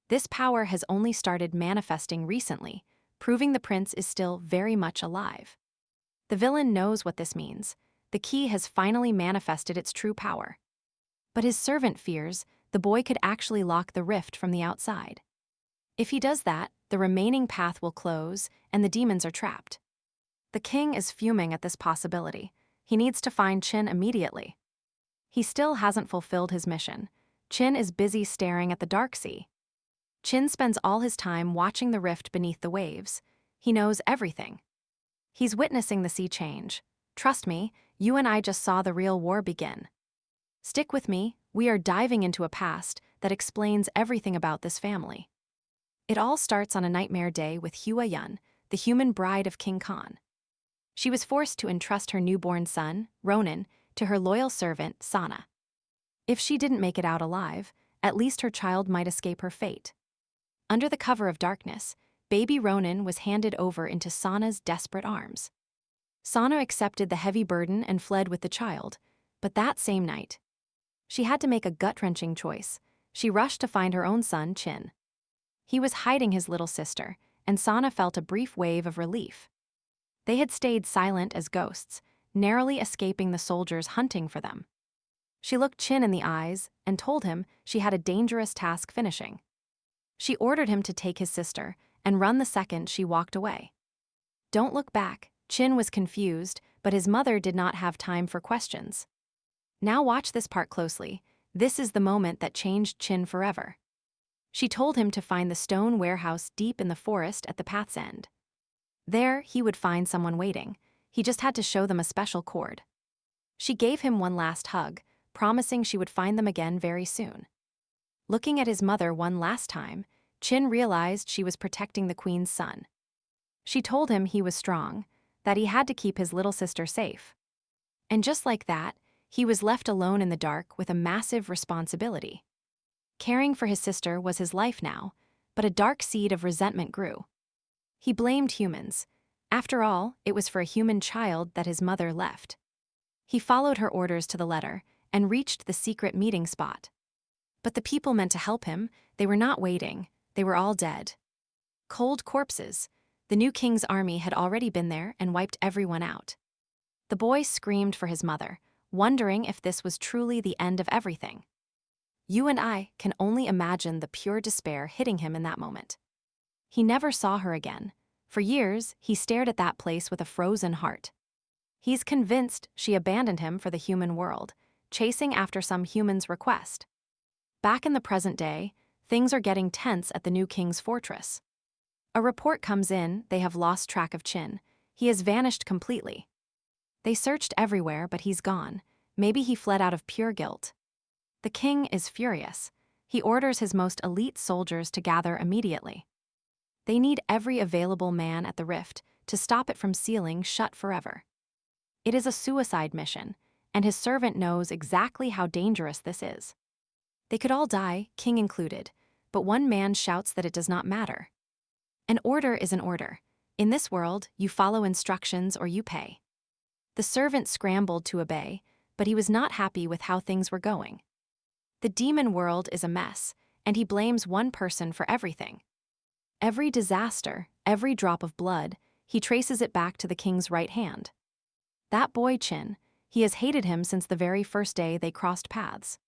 This power has only started manifesting recently, proving the prince is still very much alive. The villain knows what this means. The key has finally manifested its true power. But his servant fears the boy could actually lock the rift from the outside. If he does that, the remaining path will close and the demons are trapped. The king is fuming at this possibility. He needs to find Qin immediately. He still hasn't fulfilled his mission. Qin is busy staring at the dark sea. Chin spends all his time watching the rift beneath the waves. He knows everything. He's witnessing the sea change. Trust me, you and I just saw the real war begin. Stick with me, we are diving into a past that explains everything about this family. It all starts on a nightmare day with Hua Yun, the human bride of King Khan. She was forced to entrust her newborn son, Ronan, to her loyal servant, Sana. If she didn't make it out alive, at least her child might escape her fate. Under the cover of darkness, baby Ronan was handed over into Sana's desperate arms. Sana accepted the heavy burden and fled with the child, but that same night, she had to make a gut-wrenching choice. She rushed to find her own son, Chin. He was hiding his little sister, and Sana felt a brief wave of relief. They had stayed silent as ghosts, narrowly escaping the soldiers hunting for them. She looked Chin in the eyes and told him she had a dangerous task finishing. She ordered him to take his sister and run the second she walked away. Don't look back. Chin was confused, but his mother did not have time for questions. Now watch this part closely. This is the moment that changed Chin forever. She told him to find the stone warehouse deep in the forest at the path's end. There, he would find someone waiting. He just had to show them a special cord. She gave him one last hug, promising she would find them again very soon. Looking at his mother one last time, Chin realized she was protecting the queen's son. She told him he was strong, that he had to keep his little sister safe. And just like that, he was left alone in the dark with a massive responsibility. Caring for his sister was his life now, but a dark seed of resentment grew. He blamed humans. After all, it was for a human child that his mother left. He followed her orders to the letter and reached the secret meeting spot. But the people meant to help him, they were not waiting, they were all dead. Cold corpses. The new king's army had already been there and wiped everyone out. The boy screamed for his mother, wondering if this was truly the end of everything. You and I can only imagine the pure despair hitting him in that moment. He never saw her again. For years, he stared at that place with a frozen heart. He's convinced she abandoned him for the human world, chasing after some human's request. Back in the present day, things are getting tense at the new king's fortress. A report comes in they have lost track of Chin. He has vanished completely. They searched everywhere, but he's gone. Maybe he fled out of pure guilt. The king is furious. He orders his most elite soldiers to gather immediately. They need every available man at the rift to stop it from sealing shut forever. It is a suicide mission, and his servant knows exactly how dangerous this is. They could all die, king included, but one man shouts that it does not matter. An order is an order. In this world, you follow instructions or you pay. The servant scrambled to obey, but he was not happy with how things were going. The demon world is a mess, and he blames one person for everything. Every disaster, every drop of blood, he traces it back to the king's right hand. That boy Chin, he has hated him since the very first day they crossed paths.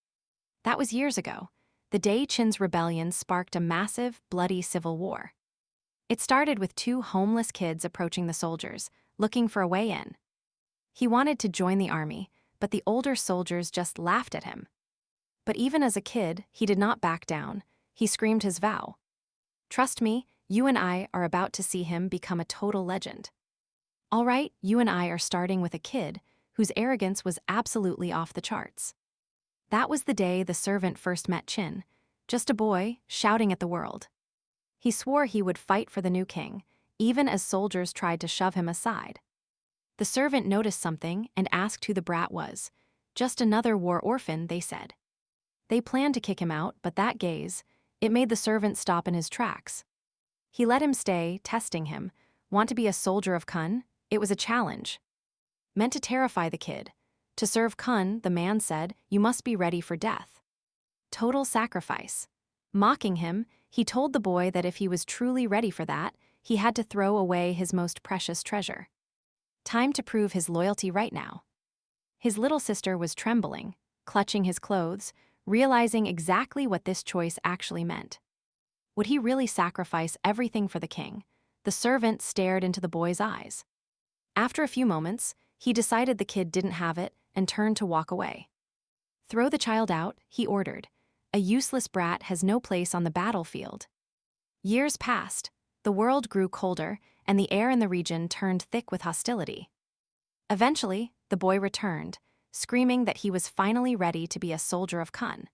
That was years ago, the day Chin's rebellion sparked a massive, bloody civil war. It started with two homeless kids approaching the soldiers, looking for a way in. He wanted to join the army, but the older soldiers just laughed at him. But even as a kid, he did not back down. He screamed his vow. Trust me, you and I are about to see him become a total legend. All right, you and I are starting with a kid whose arrogance was absolutely off the charts. That was the day the servant first met Chin, just a boy shouting at the world. He swore he would fight for the new king, even as soldiers tried to shove him aside. The servant noticed something and asked who the brat was. Just another war orphan, they said. They planned to kick him out, but that gaze, it made the servant stop in his tracks. He let him stay, testing him. Want to be a soldier of Kun? It was a challenge. Meant to terrify the kid. To serve Kun, the man said, you must be ready for death. Total sacrifice. Mocking him, he told the boy that if he was truly ready for that, he had to throw away his most precious treasure. Time to prove his loyalty right now. His little sister was trembling, clutching his clothes, realizing exactly what this choice actually meant. Would he really sacrifice everything for the king? The servant stared into the boy's eyes. After a few moments, he decided the kid didn't have it and turned to walk away. Throw the child out, he ordered. A useless brat has no place on the battlefield. Years passed, the world grew colder, and the air in the region turned thick with hostility. Eventually, the boy returned, screaming that he was finally ready to be a soldier of Kun.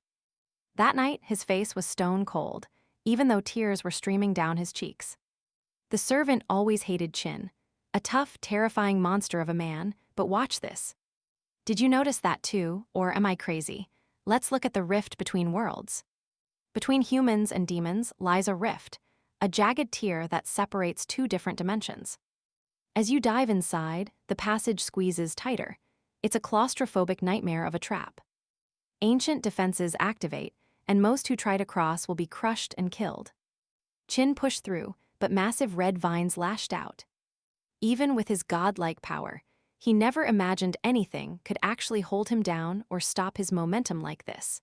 That night, his face was stone cold, even though tears were streaming down his cheeks. The servant always hated Chin, a tough, terrifying monster of a man, but watch this. Did you notice that too, or am I crazy? Let's look at the rift between worlds. Between humans and demons lies a rift, a jagged tier that separates two different dimensions. As you dive inside, the passage squeezes tighter. It's a claustrophobic nightmare of a trap. Ancient defenses activate, and most who try to cross will be crushed and killed. Chin pushed through, but massive red vines lashed out. Even with his godlike power, he never imagined anything could actually hold him down or stop his momentum like this.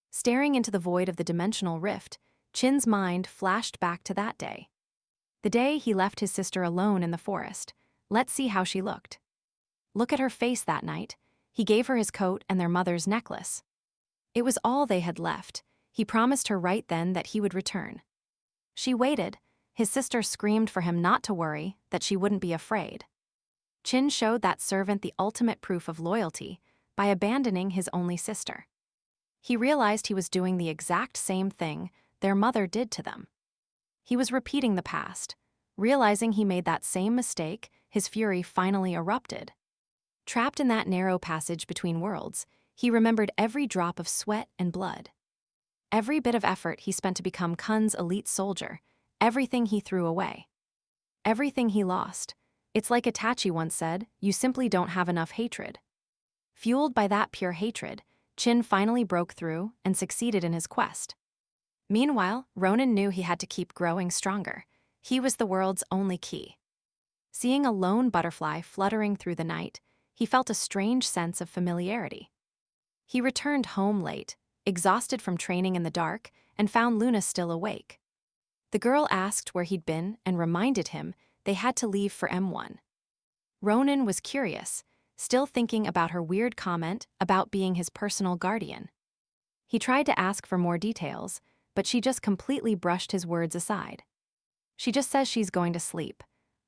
Staring into the void of the dimensional rift, Chin's mind flashed back to that day. The day he left his sister alone in the forest. Let's see how she looked. Look at her face that night. He gave her his coat and their mother's necklace. It was all they had left. He promised her right then that he would return. She waited. His sister screamed for him not to worry, that she wouldn't be afraid. Chin showed that servant the ultimate proof of loyalty by abandoning his only sister. He realized he was doing the exact same thing their mother did to them. He was repeating the past. Realizing he made that same mistake, his fury finally erupted. Trapped in that narrow passage between worlds, he remembered every drop of sweat and blood. Every bit of effort he spent to become Kun's elite soldier, everything he threw away. Everything he lost. It's like Itachi once said, you simply don't have enough hatred. Fueled by that pure hatred, Chin finally broke through and succeeded in his quest. Meanwhile, Ronin knew he had to keep growing stronger. He was the world's only key. Seeing a lone butterfly fluttering through the night, he felt a strange sense of familiarity. He returned home late, exhausted from training in the dark, and found Luna still awake. The girl asked where he'd been and reminded him they had to leave for M1. Ronin was curious, still thinking about her weird comment about being his personal guardian. He tried to ask for more details, but she just completely brushed his words aside. She just says she's going to sleep.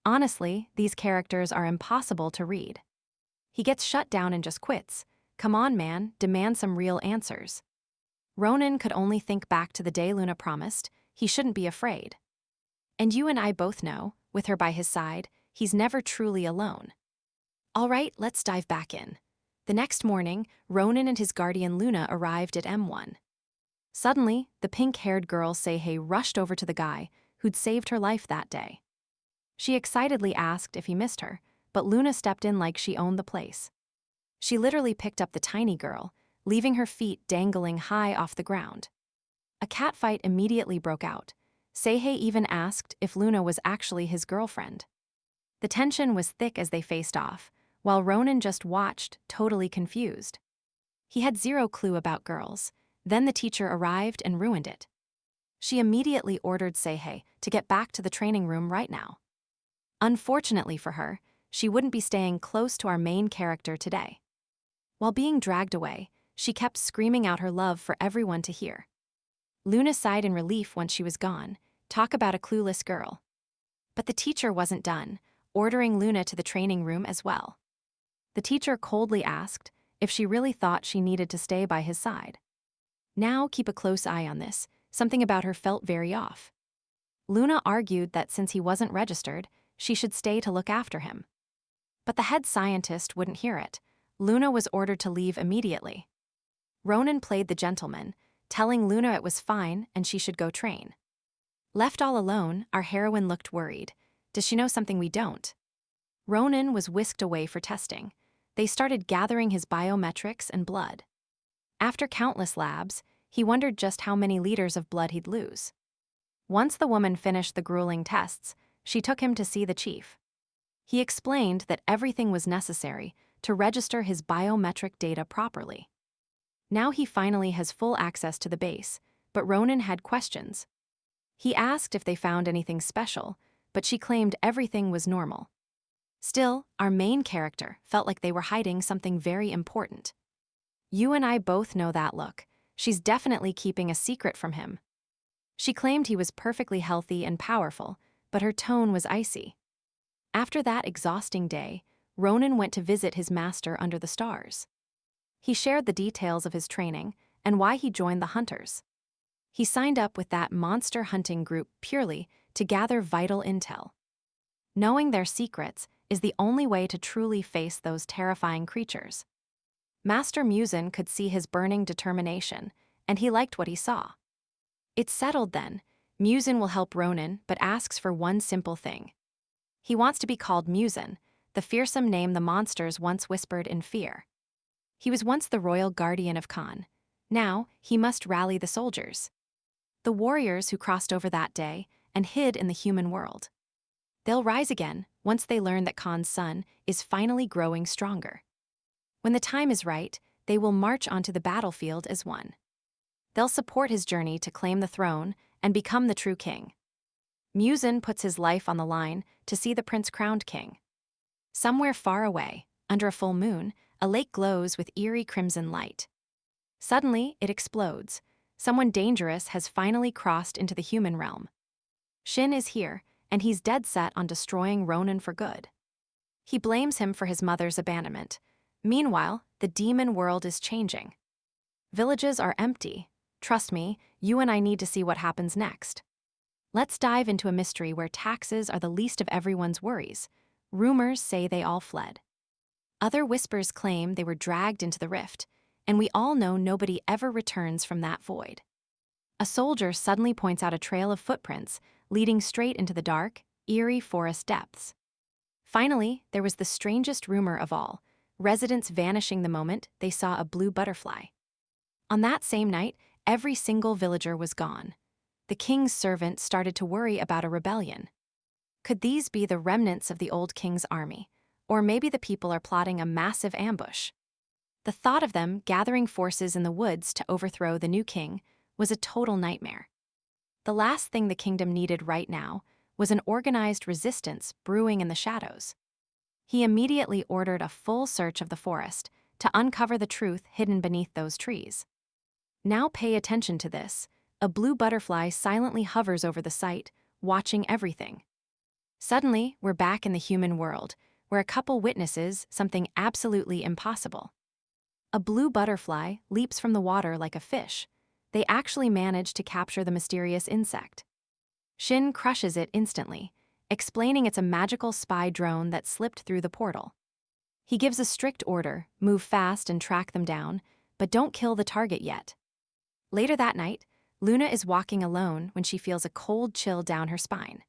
Honestly, these characters are impossible to read. He gets shut down and just quits. Come on, man, demand some real answers. Ronin could only think back to the day Luna promised he shouldn't be afraid. And you and I both know, with her by his side, he's never truly alone. All right, let's dive back in. The next morning, Ronin and his guardian Luna arrived at M1. Suddenly, the pink-haired girl Seihei rushed over to the guy who'd saved her life that day. She excitedly asked if he missed her, but Luna stepped in like she owned the place. She literally picked up the tiny girl, leaving her feet dangling high off the ground. A catfight immediately broke out. Seihei even asked if Luna was actually his girlfriend. The tension was thick as they faced off, while Ronin just watched, totally confused. He had zero clue about girls. Then the teacher arrived and ruined it. She immediately ordered Seihei to get back to the training room right now. Unfortunately for her, she wouldn't be staying close to our main character today. While being dragged away, she kept screaming out her love for everyone to hear. Luna sighed in relief once she was gone. Talk about a clueless girl. But the teacher wasn't done, ordering Luna to the training room as well. The teacher coldly asked if she really thought she needed to stay by his side. Now keep a close eye on this. Something about her felt very off. Luna argued that since he wasn't registered, she should stay to look after him. But the head scientist wouldn't hear it. Luna was ordered to leave immediately. Ronin played the gentleman, telling Luna it was fine and she should go train. Left all alone, our heroine looked worried. Does she know something we don't? Ronin was whisked away for testing. They started gathering his biometrics and blood. After countless labs, he wondered just how many liters of blood he'd lose. Once the woman finished the grueling tests, she took him to see the chief. He explained that everything was necessary to register his biometric data properly. Now he finally has full access to the base, but Ronin had questions. He asked if they found anything special, but she claimed everything was normal. Still, our main character felt like they were hiding something very important. You and I both know that look. She's definitely keeping a secret from him. She claimed he was perfectly healthy and powerful, but her tone was icy. After that exhausting day, Ronan went to visit his master under the stars. He shared the details of his training and why he joined the hunters. He signed up with that monster hunting group purely to gather vital intel. Knowing their secrets is the only way to truly face those terrifying creatures. Master Muzin could see his burning determination, and he liked what he saw. It's settled then. Muzin will help Ronan, but asks for one simple thing. He wants to be called Muzin, the fearsome name the monsters once whispered in fear. He was once the royal guardian of Khan. Now, he must rally the soldiers. The warriors who crossed over that day and hid in the human world. They'll rise again once they learn that Khan's son is finally growing stronger. When the time is right, they will march onto the battlefield as one. They'll support his journey to claim the throne and become the true king. Muzin puts his life on the line to see the prince crowned king. Somewhere far away, under a full moon, a lake glows with eerie crimson light. Suddenly, it explodes. Someone dangerous has finally crossed into the human realm. Shin is here, and he's dead set on destroying Ronan for good. He blames him for his mother's abandonment. Meanwhile, the demon world is changing. Villages are empty. Trust me, you and I need to see what happens next. Let's dive into a mystery where taxes are the least of everyone's worries. Rumors say they all fled. Other whispers claim they were dragged into the rift, and we all know nobody ever returns from that void. A soldier suddenly points out a trail of footprints leading straight into the dark, eerie forest depths. Finally, there was the strangest rumor of all, residents vanishing the moment they saw a blue butterfly. On that same night, every single villager was gone. The king's servant started to worry about a rebellion. Could these be the remnants of the old king's army? Or maybe the people are plotting a massive ambush? The thought of them gathering forces in the woods to overthrow the new king was a total nightmare. The last thing the kingdom needed right now was an organized resistance brewing in the shadows. He immediately ordered a full search of the forest to uncover the truth hidden beneath those trees. Now pay attention to this. A blue butterfly silently hovers over the site, watching everything. Suddenly, we're back in the human world, where a couple witnesses something absolutely impossible. A blue butterfly leaps from the water like a fish. They actually manage to capture the mysterious insect. Shin crushes it instantly, explaining it's a magical spy drone that slipped through the portal. He gives a strict order, move fast and track them down, but don't kill the target yet. Later that night, Luna is walking alone when she feels a cold chill down her spine.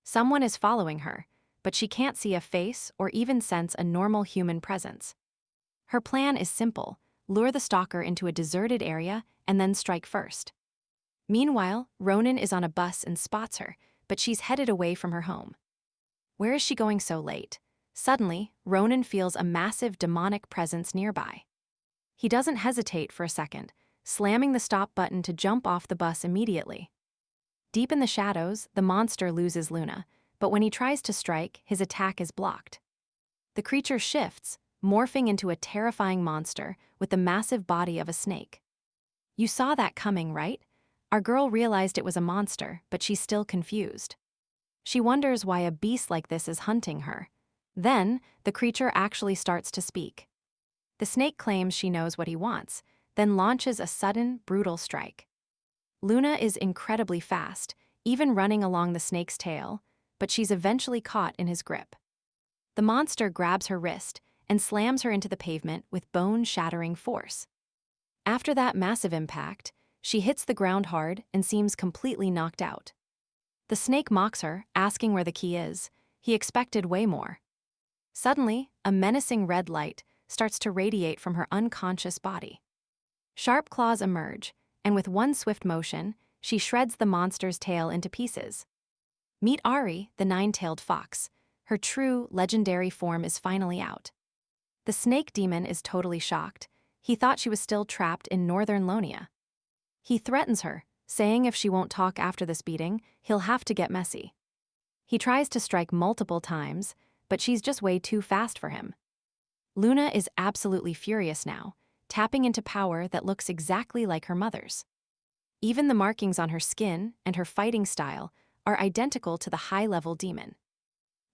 Someone is following her, but she can't see a face or even sense a normal human presence. Her plan is simple: lure the stalker into a deserted area and then strike first. Meanwhile, Ronan is on a bus and spots her, but she's headed away from her home. Where is she going so late? Suddenly, Ronan feels a massive demonic presence nearby. He doesn't hesitate for a second, slamming the stop button to jump off the bus immediately. Deep in the shadows, the monster loses Luna, but when he tries to strike, his attack is blocked. The creature shifts, morphing into a terrifying monster with the massive body of a snake. You saw that coming, right? Our girl realized it was a monster, but she's still confused. She wonders why a beast like this is hunting her. Then, the creature actually starts to speak. The snake claims she knows what he wants, then launches a sudden, brutal strike. Luna is incredibly fast, even running along the snake's tail, but she's eventually caught in his grip. The monster grabs her wrist and slams her into the pavement with bone-shattering force. After that massive impact, she hits the ground hard and seems completely knocked out. The snake mocks her, asking where the key is. He expected way more. Suddenly, a menacing red light starts to radiate from her unconscious body. Sharp claws emerge, and with one swift motion, she shreds the monster's tail into pieces. Meet Ari, the nine-tailed fox. Her true, legendary form is finally out. The snake demon is totally shocked. He thought she was still trapped in northern Lonia. He threatens her, saying if she won't talk after this beating, he'll have to get messy. He tries to strike multiple times, but she's just way too fast for him. Luna is absolutely furious now, tapping into power that looks exactly like her mother's. Even the markings on her skin and her fighting style are identical to the high-level demon.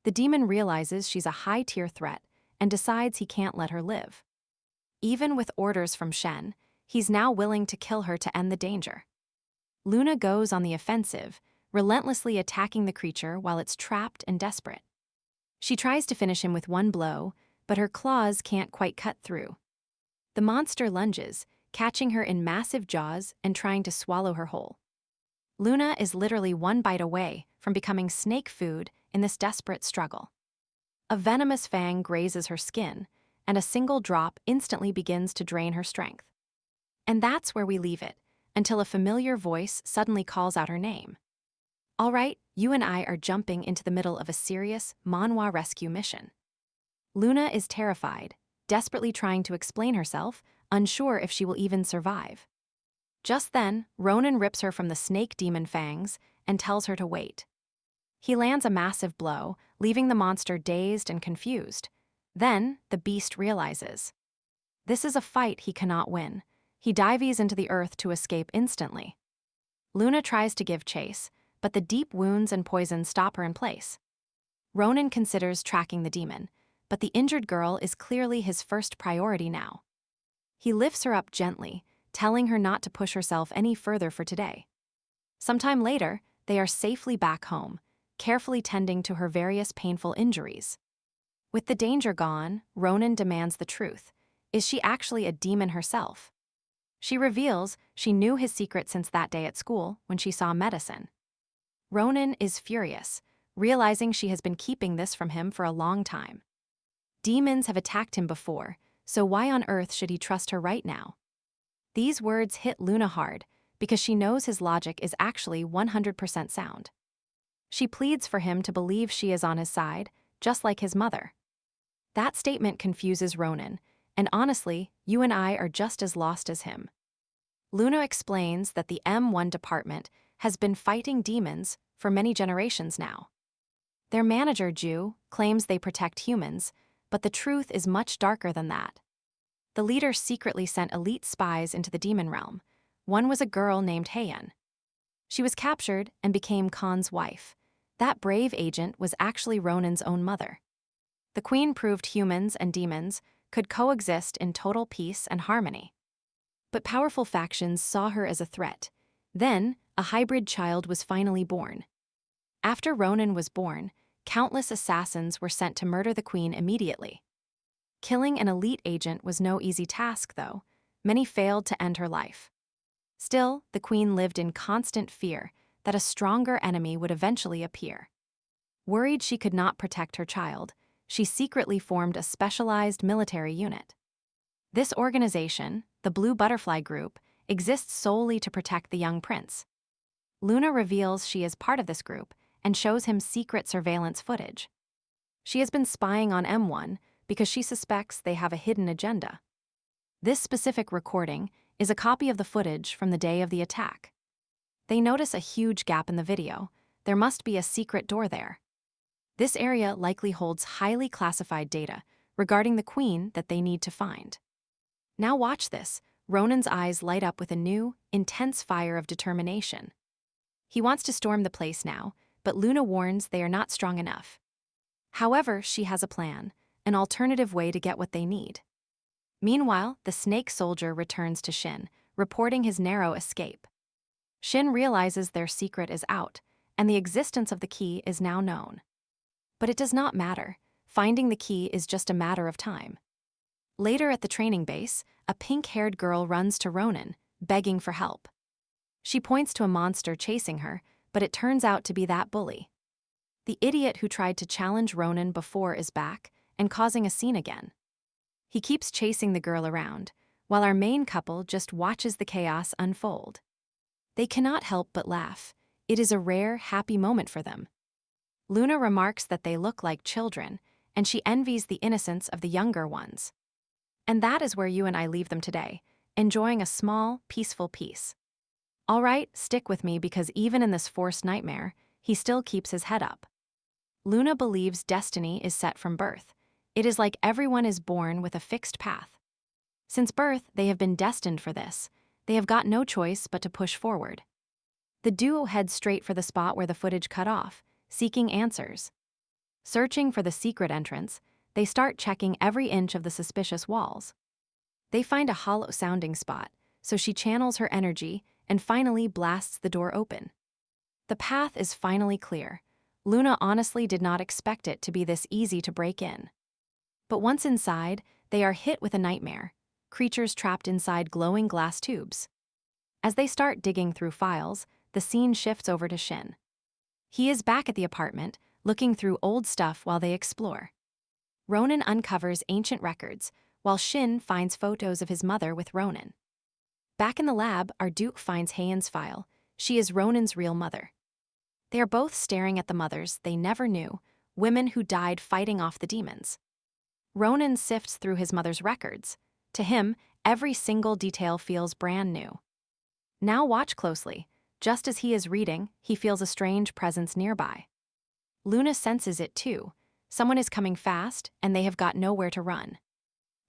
The demon realizes she's a high-tier threat and decides he can't let her live. Even with orders from Shen, he's now willing to kill her to end the danger. Luna goes on the offensive, relentlessly attacking the creature while it's trapped and desperate. She tries to finish him with one blow, but her claws can't quite cut through. The monster lunges, catching her in massive jaws and trying to swallow her whole. Luna is literally one bite away from becoming snake food in this desperate struggle. A venomous fang grazes her skin, and a single drop instantly begins to drain her strength. And that's where we leave it, until a familiar voice suddenly calls out her name. All right, you and I are jumping into the middle of a serious Manhwa rescue mission. Luna is terrified, desperately trying to explain herself, unsure if she will even survive. Just then, Ronan rips her from the snake demon fangs and tells her to wait. He lands a massive blow, leaving the monster dazed and confused. Then, the beast realizes. This is a fight he cannot win. He dives into the earth to escape instantly. Luna tries to give chase, but the deep wounds and poison stop her in place. Ronan considers tracking the demon, but the injured girl is clearly his first priority now. He lifts her up gently, telling her not to push herself any further for today. Sometime later, they are safely back home, carefully tending to her various painful injuries. With the danger gone, Ronan demands the truth. Is she actually a demon herself? She reveals she knew his secret since that day at school when she saw medicine. Ronan is furious, realizing she has been keeping this from him for a long time. Demons have attacked him before, so why on earth should he trust her right now? These words hit Luna hard because she knows his logic is actually 100% sound. She pleads for him to believe she is on his side, just like his mother. That statement confuses Ronan, and honestly, you and I are just as lost as him. Luna explains that the M1 department has been fighting demons for many generations now. Their manager, Ju, claims they protect humans, but the truth is much darker than that. The leader secretly sent elite spies into the demon realm. One was a girl named Heian. She was captured and became Khan's wife. That brave agent was actually Ronan's own mother. The queen proved humans and demons could coexist in total peace and harmony. But powerful factions saw her as a threat. Then, a hybrid child was finally born. After Ronan was born, countless assassins were sent to murder the queen immediately. Killing an elite agent was no easy task, though. Many failed to end her life. Still, the queen lived in constant fear that a stronger enemy would eventually appear. Worried she could not protect her child, she secretly formed a specialized military unit. This organization, the Blue Butterfly Group, exists solely to protect the young prince. Luna reveals she is part of this group and shows him secret surveillance footage. She has been spying on M1 because she suspects they have a hidden agenda. This specific recording is a copy of the footage from the day of the attack. They notice a huge gap in the video. There must be a secret door there. This area likely holds highly classified data regarding the queen that they need to find. Now watch this. Ronan's eyes light up with a new, intense fire of determination. He wants to storm the place now, but Luna warns they are not strong enough. However, she has a plan, an alternative way to get what they need. Meanwhile, the snake soldier returns to Shin, reporting his narrow escape. Shin realizes their secret is out, and the existence of the key is now known. But it does not matter. Finding the key is just a matter of time. Later at the training base, a pink-haired girl runs to Ronan, begging for help. She points to a monster chasing her, but it turns out to be that bully. The idiot who tried to challenge Ronan before is back and causing a scene again. He keeps chasing the girl around, while our main couple just watches the chaos unfold. They cannot help but laugh. It is a rare, happy moment for them. Luna remarks that they look like children, and she envies the innocence of the younger ones. And that is where you and I leave them today, enjoying a small, peaceful peace. All right, stick with me because even in this forced nightmare, he still keeps his head up. Luna believes destiny is set from birth. It is like everyone is born with a fixed path. Since birth, they have been destined for this. They have got no choice but to push forward. The duo heads straight for the spot where the footage cut off, seeking answers. Searching for the secret entrance, they start checking every inch of the suspicious walls. They find a hollow-sounding spot, so she channels her energy and finally blasts the door open. The path is finally clear. Luna honestly did not expect it to be this easy to break in. But once inside, they are hit with a nightmare: creatures trapped inside glowing glass tubes. As they start digging through files, the scene shifts over to Shin. He is back at the apartment, looking through old stuff while they explore. Ronan uncovers ancient records, while Shin finds photos of his mother with Ronan. Back in the lab, our Duke finds Heian's file. She is Ronan's real mother. They are both staring at the mothers they never knew, women who died fighting off the demons. Ronan sifts through his mother's records. To him, every single detail feels brand new. Now watch closely. Just as he is reading, he feels a strange presence nearby. Luna senses it too. Someone is coming fast, and they have got nowhere to run.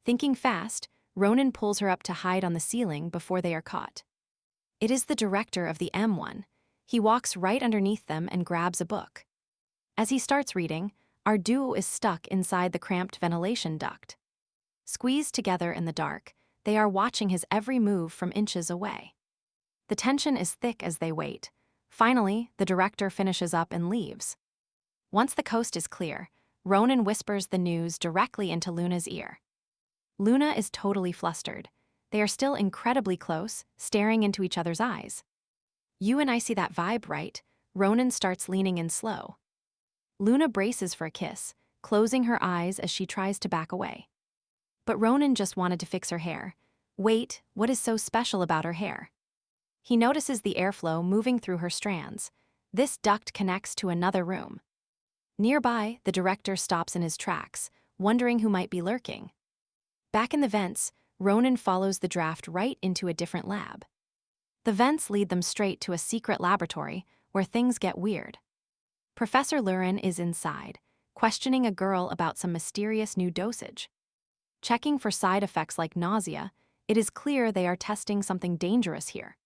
Thinking fast, Ronan pulls her up to hide on the ceiling before they are caught. It is the director of the M1. He walks right underneath them and grabs a book. As he starts reading, our duo is stuck inside the cramped ventilation duct. Squeezed together in the dark, they are watching his every move from inches away. The tension is thick as they wait. Finally, the director finishes up and leaves. Once the coast is clear, Ronan whispers the news directly into Luna's ear. Luna is totally flustered. They are still incredibly close, staring into each other's eyes. "You and I see that vibe, right?" Ronan starts leaning in slow. Luna braces for a kiss, closing her eyes as she tries to back away. But Ronan just wanted to fix her hair. Wait, what is so special about her hair? He notices the airflow moving through her strands. This duct connects to another room. Nearby, the director stops in his tracks, wondering who might be lurking. Back in the vents, Ronan follows the draft right into a different lab. The vents lead them straight to a secret laboratory where things get weird. Professor Lurin is inside, questioning a girl about some mysterious new dosage. Checking for side effects like nausea, it is clear they are testing something dangerous here.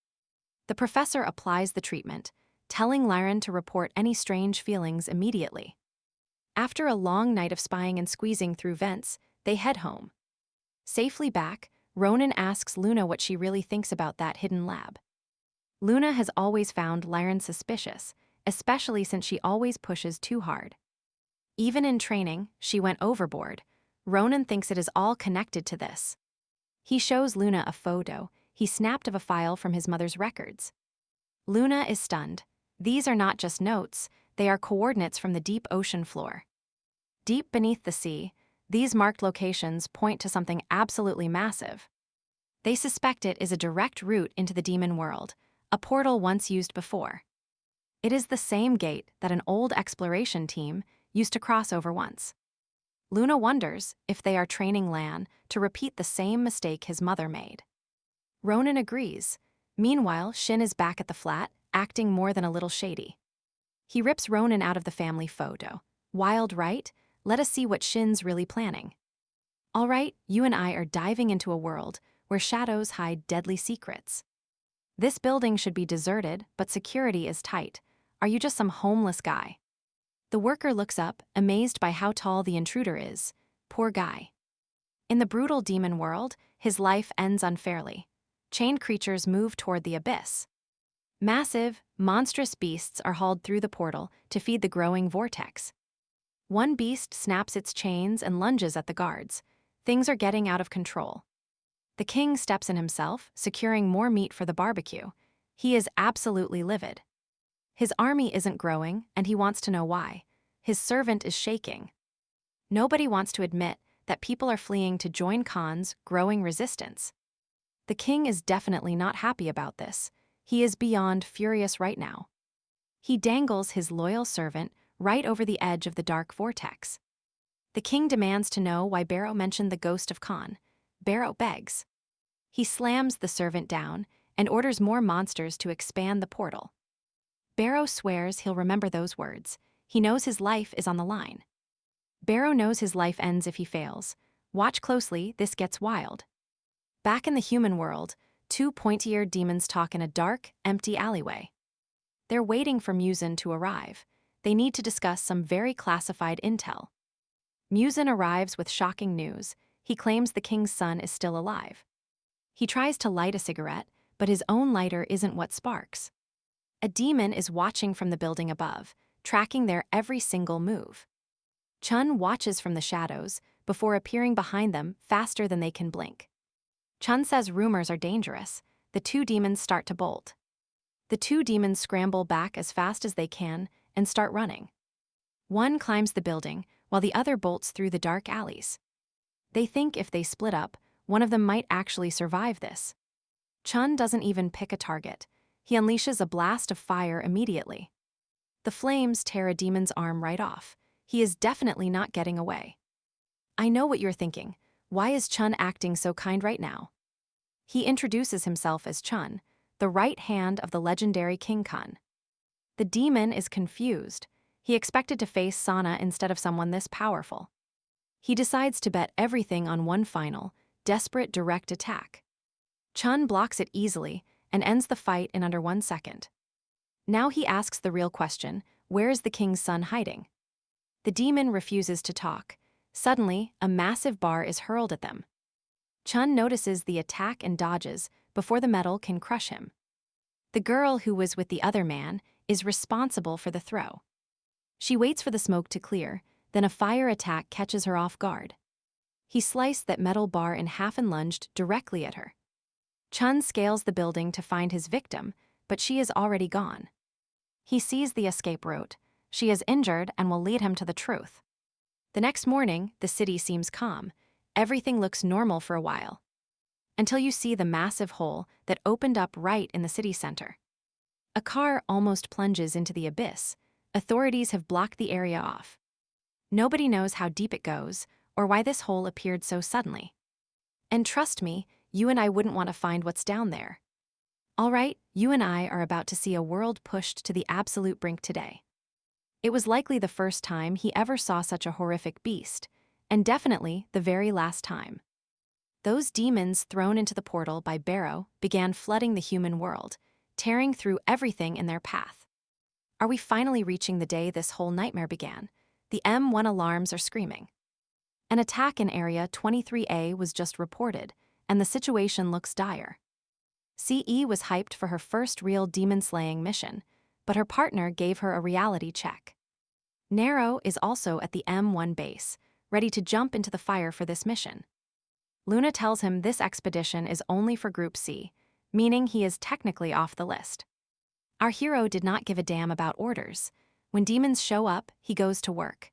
The professor applies the treatment, telling Lyran to report any strange feelings immediately. After a long night of spying and squeezing through vents, they head home. Safely back, Ronan asks Luna what she really thinks about that hidden lab. Luna has always found Lyran suspicious, especially since she always pushes too hard. Even in training, she went overboard. Ronan thinks it is all connected to this. He shows Luna a photo he snapped of a file from his mother's records. Luna is stunned. These are not just notes, they are coordinates from the deep ocean floor. Deep beneath the sea, these marked locations point to something absolutely massive. They suspect it is a direct route into the demon world, a portal once used before. It is the same gate that an old exploration team used to cross over once. Luna wonders if they are training Lan to repeat the same mistake his mother made. Ronan agrees. Meanwhile, Shin is back at the flat, acting more than a little shady. He rips Ronan out of the family photo. Wild, right? Let us see what Shin's really planning. All right, you and I are diving into a world where shadows hide deadly secrets. This building should be deserted, but security is tight. Are you just some homeless guy? The worker looks up, amazed by how tall the intruder is. Poor guy. In the brutal demon world, his life ends unfairly. Chained creatures move toward the abyss. Massive, monstrous beasts are hauled through the portal to feed the growing vortex. One beast snaps its chains and lunges at the guards. Things are getting out of control. The king steps in himself, securing more meat for the barbecue. He is absolutely livid. His army isn't growing, and he wants to know why. His servant is shaking. Nobody wants to admit that people are fleeing to join Khan's growing resistance. The king is definitely not happy about this. He is beyond furious right now. He dangles his loyal servant right over the edge of the dark vortex. The king demands to know why Barrow mentioned the ghost of Khan. Barrow begs. He slams the servant down and orders more monsters to expand the portal. Barrow swears he'll remember those words. He knows his life is on the line. Barrow knows his life ends if he fails. Watch closely, this gets wild. Back in the human world, Two pointy-eared demons talk in a dark, empty alleyway. They're waiting for Muzin to arrive. They need to discuss some very classified intel. Muzin arrives with shocking news. He claims the king's son is still alive. He tries to light a cigarette, but his own lighter isn't what sparks. A demon is watching from the building above, tracking their every single move. Chun watches from the shadows, before appearing behind them faster than they can blink. Chun says rumors are dangerous. The two demons start to bolt. The two demons scramble back as fast as they can and start running. One climbs the building, while the other bolts through the dark alleys. They think if they split up, one of them might actually survive this. Chun doesn't even pick a target. He unleashes a blast of fire immediately. The flames tear a demon's arm right off. He is definitely not getting away. I know what you're thinking. Why is Chun acting so kind right now? He introduces himself as Chun, the right hand of the legendary King Kun. The demon is confused. He expected to face Sana instead of someone this powerful. He decides to bet everything on one final, desperate direct attack. Chun blocks it easily and ends the fight in under 1 second. Now he asks the real question, where is the king's son hiding? The demon refuses to talk. Suddenly, a massive bar is hurled at them. Chun notices the attack and dodges before the metal can crush him. The girl who was with the other man is responsible for the throw. She waits for the smoke to clear, then a fire attack catches her off guard. He sliced that metal bar in half and lunged directly at her. Chun scales the building to find his victim, but she is already gone. He sees the escape route. She is injured and will lead him to the truth. The next morning, the city seems calm. Everything looks normal for a while. Until you see the massive hole that opened up right in the city center. A car almost plunges into the abyss. Authorities have blocked the area off. Nobody knows how deep it goes or why this hole appeared so suddenly. And trust me, you and I wouldn't want to find what's down there. All right, you and I are about to see a world pushed to the absolute brink today. It was likely the first time he ever saw such a horrific beast, and definitely the very last time. Those demons thrown into the portal by Barrow began flooding the human world, tearing through everything in their path. Are we finally reaching the day this whole nightmare began? The M1 alarms are screaming. An attack in Area 23A was just reported, and the situation looks dire. CE was hyped for her first real demon-slaying mission, but her partner gave her a reality check. Naho is also at the M1 base, ready to jump into the fire for this mission. Luna tells him this expedition is only for Group C, meaning he is technically off the list. Our hero did not give a damn about orders. When demons show up, he goes to work.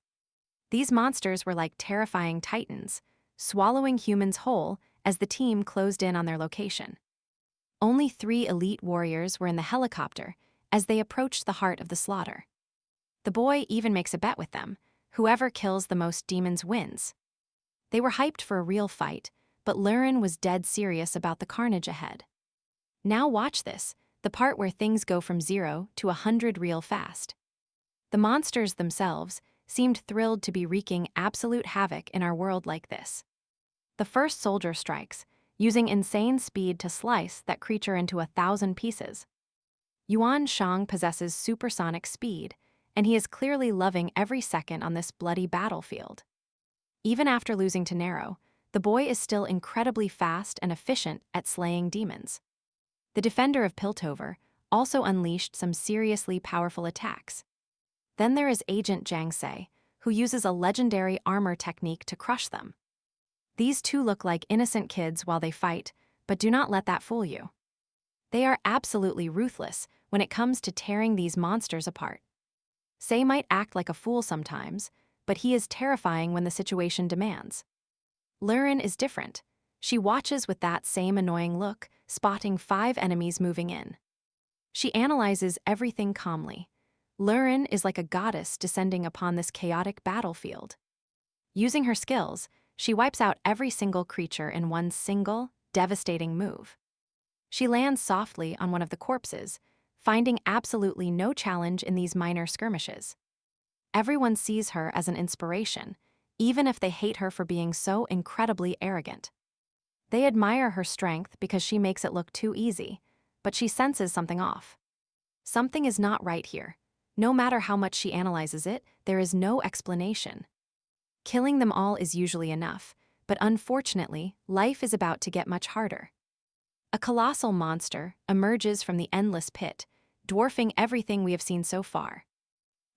These monsters were like terrifying titans, swallowing humans whole as the team closed in on their location. Only 3 elite warriors were in the helicopter as they approached the heart of the slaughter. The boy even makes a bet with them. Whoever kills the most demons wins. They were hyped for a real fight, but Lurin was dead serious about the carnage ahead. Now watch this, the part where things go from 0 to 100 real fast. The monsters themselves seemed thrilled to be wreaking absolute havoc in our world like this. The first soldier strikes, using insane speed to slice that creature into 1,000 pieces. Yuan Shang possesses supersonic speed, and he is clearly loving every second on this bloody battlefield. Even after losing to Naho, the boy is still incredibly fast and efficient at slaying demons. The defender of Piltover also unleashed some seriously powerful attacks. Then there is Agent Jiangse, who uses a legendary armor technique to crush them. These two look like innocent kids while they fight, but do not let that fool you. They are absolutely ruthless when it comes to tearing these monsters apart. Sei might act like a fool sometimes, but he is terrifying when the situation demands. Lurin is different. She watches with that same annoying look, spotting 5 enemies moving in. She analyzes everything calmly. Lurin is like a goddess descending upon this chaotic battlefield. Using her skills, she wipes out every single creature in one single, devastating move. She lands softly on one of the corpses, finding absolutely no challenge in these minor skirmishes. Everyone sees her as an inspiration, even if they hate her for being so incredibly arrogant. They admire her strength because she makes it look too easy, but she senses something off. Something is not right here. No matter how much she analyzes it, there is no explanation. Killing them all is usually enough, but unfortunately, life is about to get much harder. A colossal monster emerges from the endless pit, dwarfing everything we have seen so far.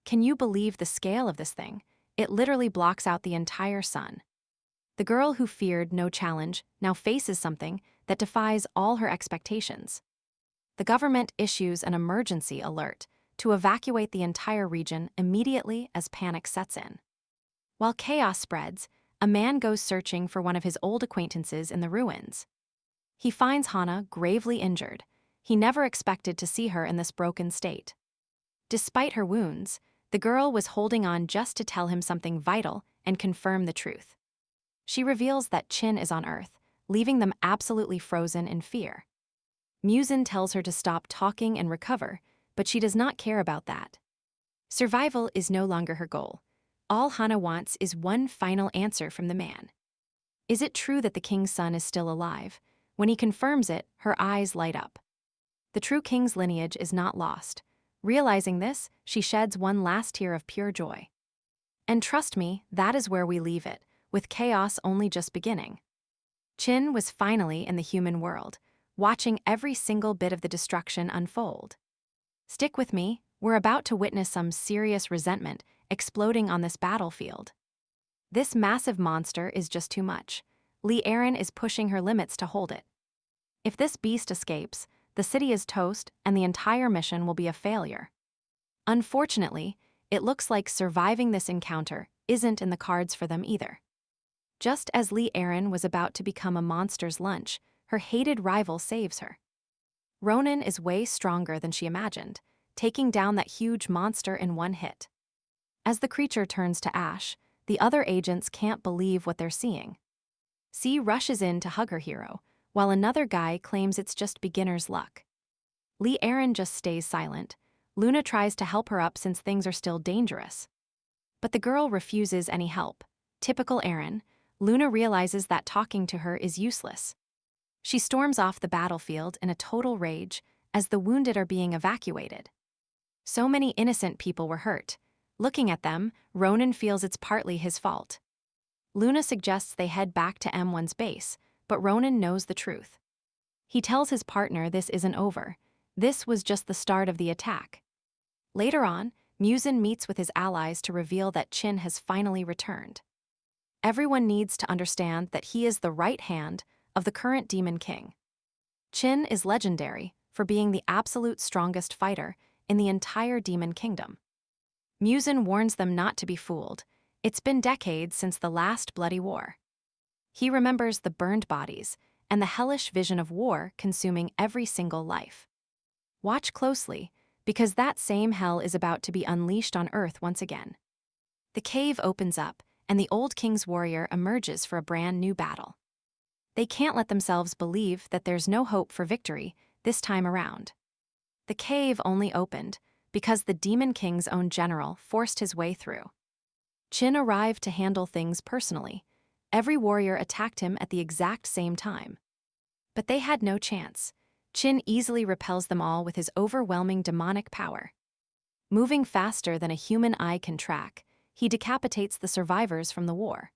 Can you believe the scale of this thing? It literally blocks out the entire sun. The girl who feared no challenge now faces something that defies all her expectations. The government issues an emergency alert to evacuate the entire region immediately as panic sets in. While chaos spreads, a man goes searching for one of his old acquaintances in the ruins. He finds Hana gravely injured. He never expected to see her in this broken state. Despite her wounds, the girl was holding on just to tell him something vital and confirm the truth. She reveals that Chin is on Earth, leaving them absolutely frozen in fear. Muzin tells her to stop talking and recover, but she does not care about that. Survival is no longer her goal. All Hana wants is one final answer from the man. Is it true that the king's son is still alive? When he confirms it, her eyes light up. The true king's lineage is not lost. Realizing this, she sheds one last tear of pure joy. And trust me, that is where we leave it, with chaos only just beginning. Chin was finally in the human world, watching every single bit of the destruction unfold. Stick with me, we're about to witness some serious resentment exploding on this battlefield. This massive monster is just too much. Lee Aaron is pushing her limits to hold it. If this beast escapes, the city is toast and the entire mission will be a failure. Unfortunately, it looks like surviving this encounter isn't in the cards for them either. Just as Lee Aaron was about to become a monster's lunch, her hated rival saves her. Ronan is way stronger than she imagined, taking down that huge monster in one hit. As the creature turns to ash, the other agents can't believe what they're seeing. C rushes in to hug her hero, while another guy claims it's just beginner's luck. Lee Aaron just stays silent. Luna tries to help her up since things are still dangerous. But the girl refuses any help. Typical Aaron, Luna realizes that talking to her is useless. She storms off the battlefield in a total rage as the wounded are being evacuated. So many innocent people were hurt. Looking at them, Ronan feels it's partly his fault. Luna suggests they head back to M1's base, but Ronan knows the truth. He tells his partner this isn't over. This was just the start of the attack. Later on, Muzin meets with his allies to reveal that Chin has finally returned. Everyone needs to understand that he is the right hand of the current Demon King. Chin is legendary for being the absolute strongest fighter in the entire Demon Kingdom. Muzin warns them not to be fooled. It's been decades since the last bloody war. He remembers the burned bodies and the hellish vision of war consuming every single life. Watch closely, because that same hell is about to be unleashed on Earth once again. The cave opens up, and the old king's warrior emerges for a brand new battle. They can't let themselves believe that there's no hope for victory this time around. The cave only opened because the Demon King's own general forced his way through. Chin arrived to handle things personally. Every warrior attacked him at the exact same time. But they had no chance. Chin easily repels them all with his overwhelming demonic power. Moving faster than a human eye can track, he decapitates the survivors from the war.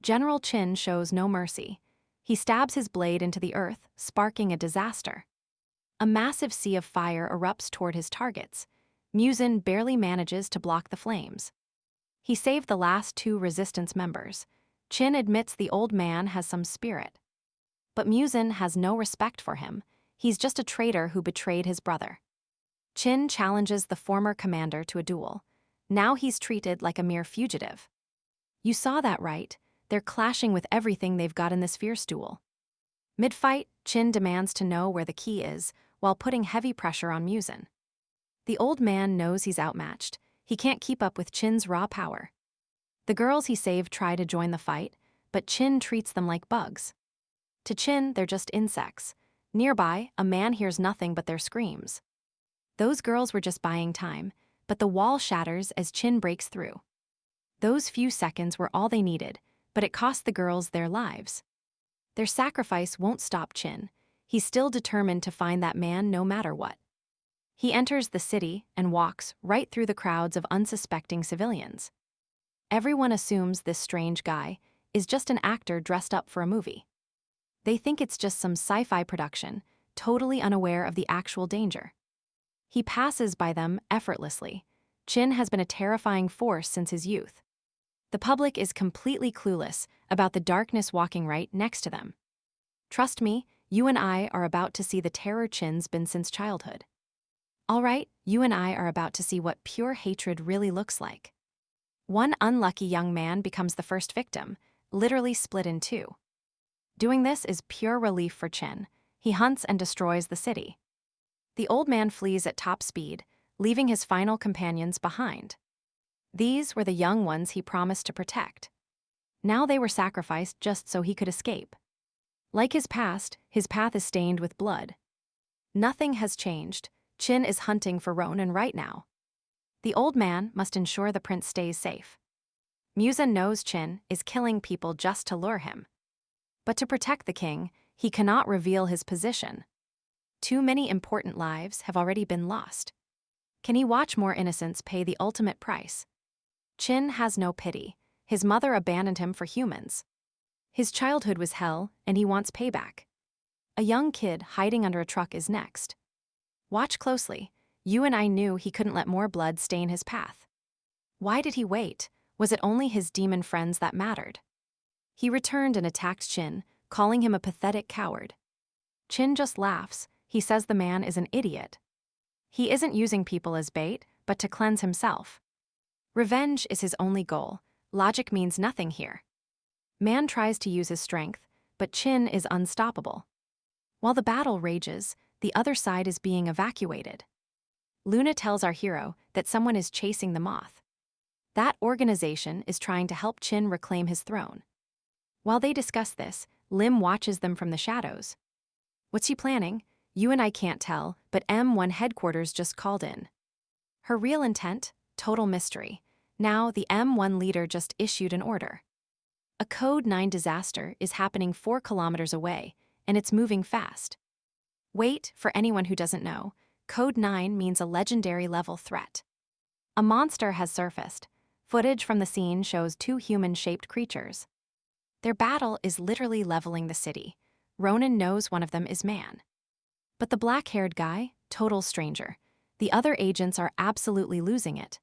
General Chin shows no mercy. He stabs his blade into the earth, sparking a disaster. A massive sea of fire erupts toward his targets. Muzin barely manages to block the flames. He saved the last two resistance members. Chin admits the old man has some spirit. But Muzin has no respect for him. He's just a traitor who betrayed his brother. Chin challenges the former commander to a duel. Now he's treated like a mere fugitive. You saw that right. They're clashing with everything they've got in this fierce duel. Mid-fight, Chin demands to know where the key is, while putting heavy pressure on Muzin. The old man knows he's outmatched. He can't keep up with Chin's raw power. The girls he saved try to join the fight, but Chin treats them like bugs. To Chin, they're just insects. Nearby, a man hears nothing but their screams. Those girls were just buying time, but the wall shatters as Chin breaks through. Those few seconds were all they needed, but it cost the girls their lives. Their sacrifice won't stop Chin. He's still determined to find that man no matter what. He enters the city and walks right through the crowds of unsuspecting civilians. Everyone assumes this strange guy is just an actor dressed up for a movie. They think it's just some sci-fi production, totally unaware of the actual danger. He passes by them effortlessly. Chin has been a terrifying force since his youth. The public is completely clueless about the darkness walking right next to them. Trust me, you and I are about to see the terror Chin's been since childhood. All right, you and I are about to see what pure hatred really looks like. One unlucky young man becomes the first victim, literally split in two. Doing this is pure relief for Chin. He hunts and destroys the city. The old man flees at top speed, leaving his final companions behind. These were the young ones he promised to protect. Now they were sacrificed just so he could escape. Like his past, his path is stained with blood. Nothing has changed. Chin is hunting for Ronan right now. The old man must ensure the prince stays safe. Musa knows Chin is killing people just to lure him. But to protect the king, he cannot reveal his position. Too many important lives have already been lost. Can he watch more innocents pay the ultimate price? Chin has no pity. His mother abandoned him for humans. His childhood was hell, and he wants payback. A young kid hiding under a truck is next. Watch closely. You and I knew he couldn't let more blood stain his path. Why did he wait? Was it only his demon friends that mattered? He returned and attacked Chin, calling him a pathetic coward. Chin just laughs. He says the man is an idiot. He isn't using people as bait, but to cleanse himself. Revenge is his only goal. Logic means nothing here. Man tries to use his strength, but Chin is unstoppable. While the battle rages, the other side is being evacuated. Luna tells our hero that someone is chasing the moth. That organization is trying to help Chin reclaim his throne. While they discuss this, Lim watches them from the shadows. What's she planning? You and I can't tell, but M1 headquarters just called in. Her real intent? Total mystery. Now the M1 leader just issued an order. A Code 9 disaster is happening 4 kilometers away, and it's moving fast. Wait, for anyone who doesn't know, Code 9 means a legendary level threat. A monster has surfaced. Footage from the scene shows 2 human-shaped creatures. Their battle is literally leveling the city. Ronan knows one of them is man. But the black-haired guy, total stranger. The other agents are absolutely losing it.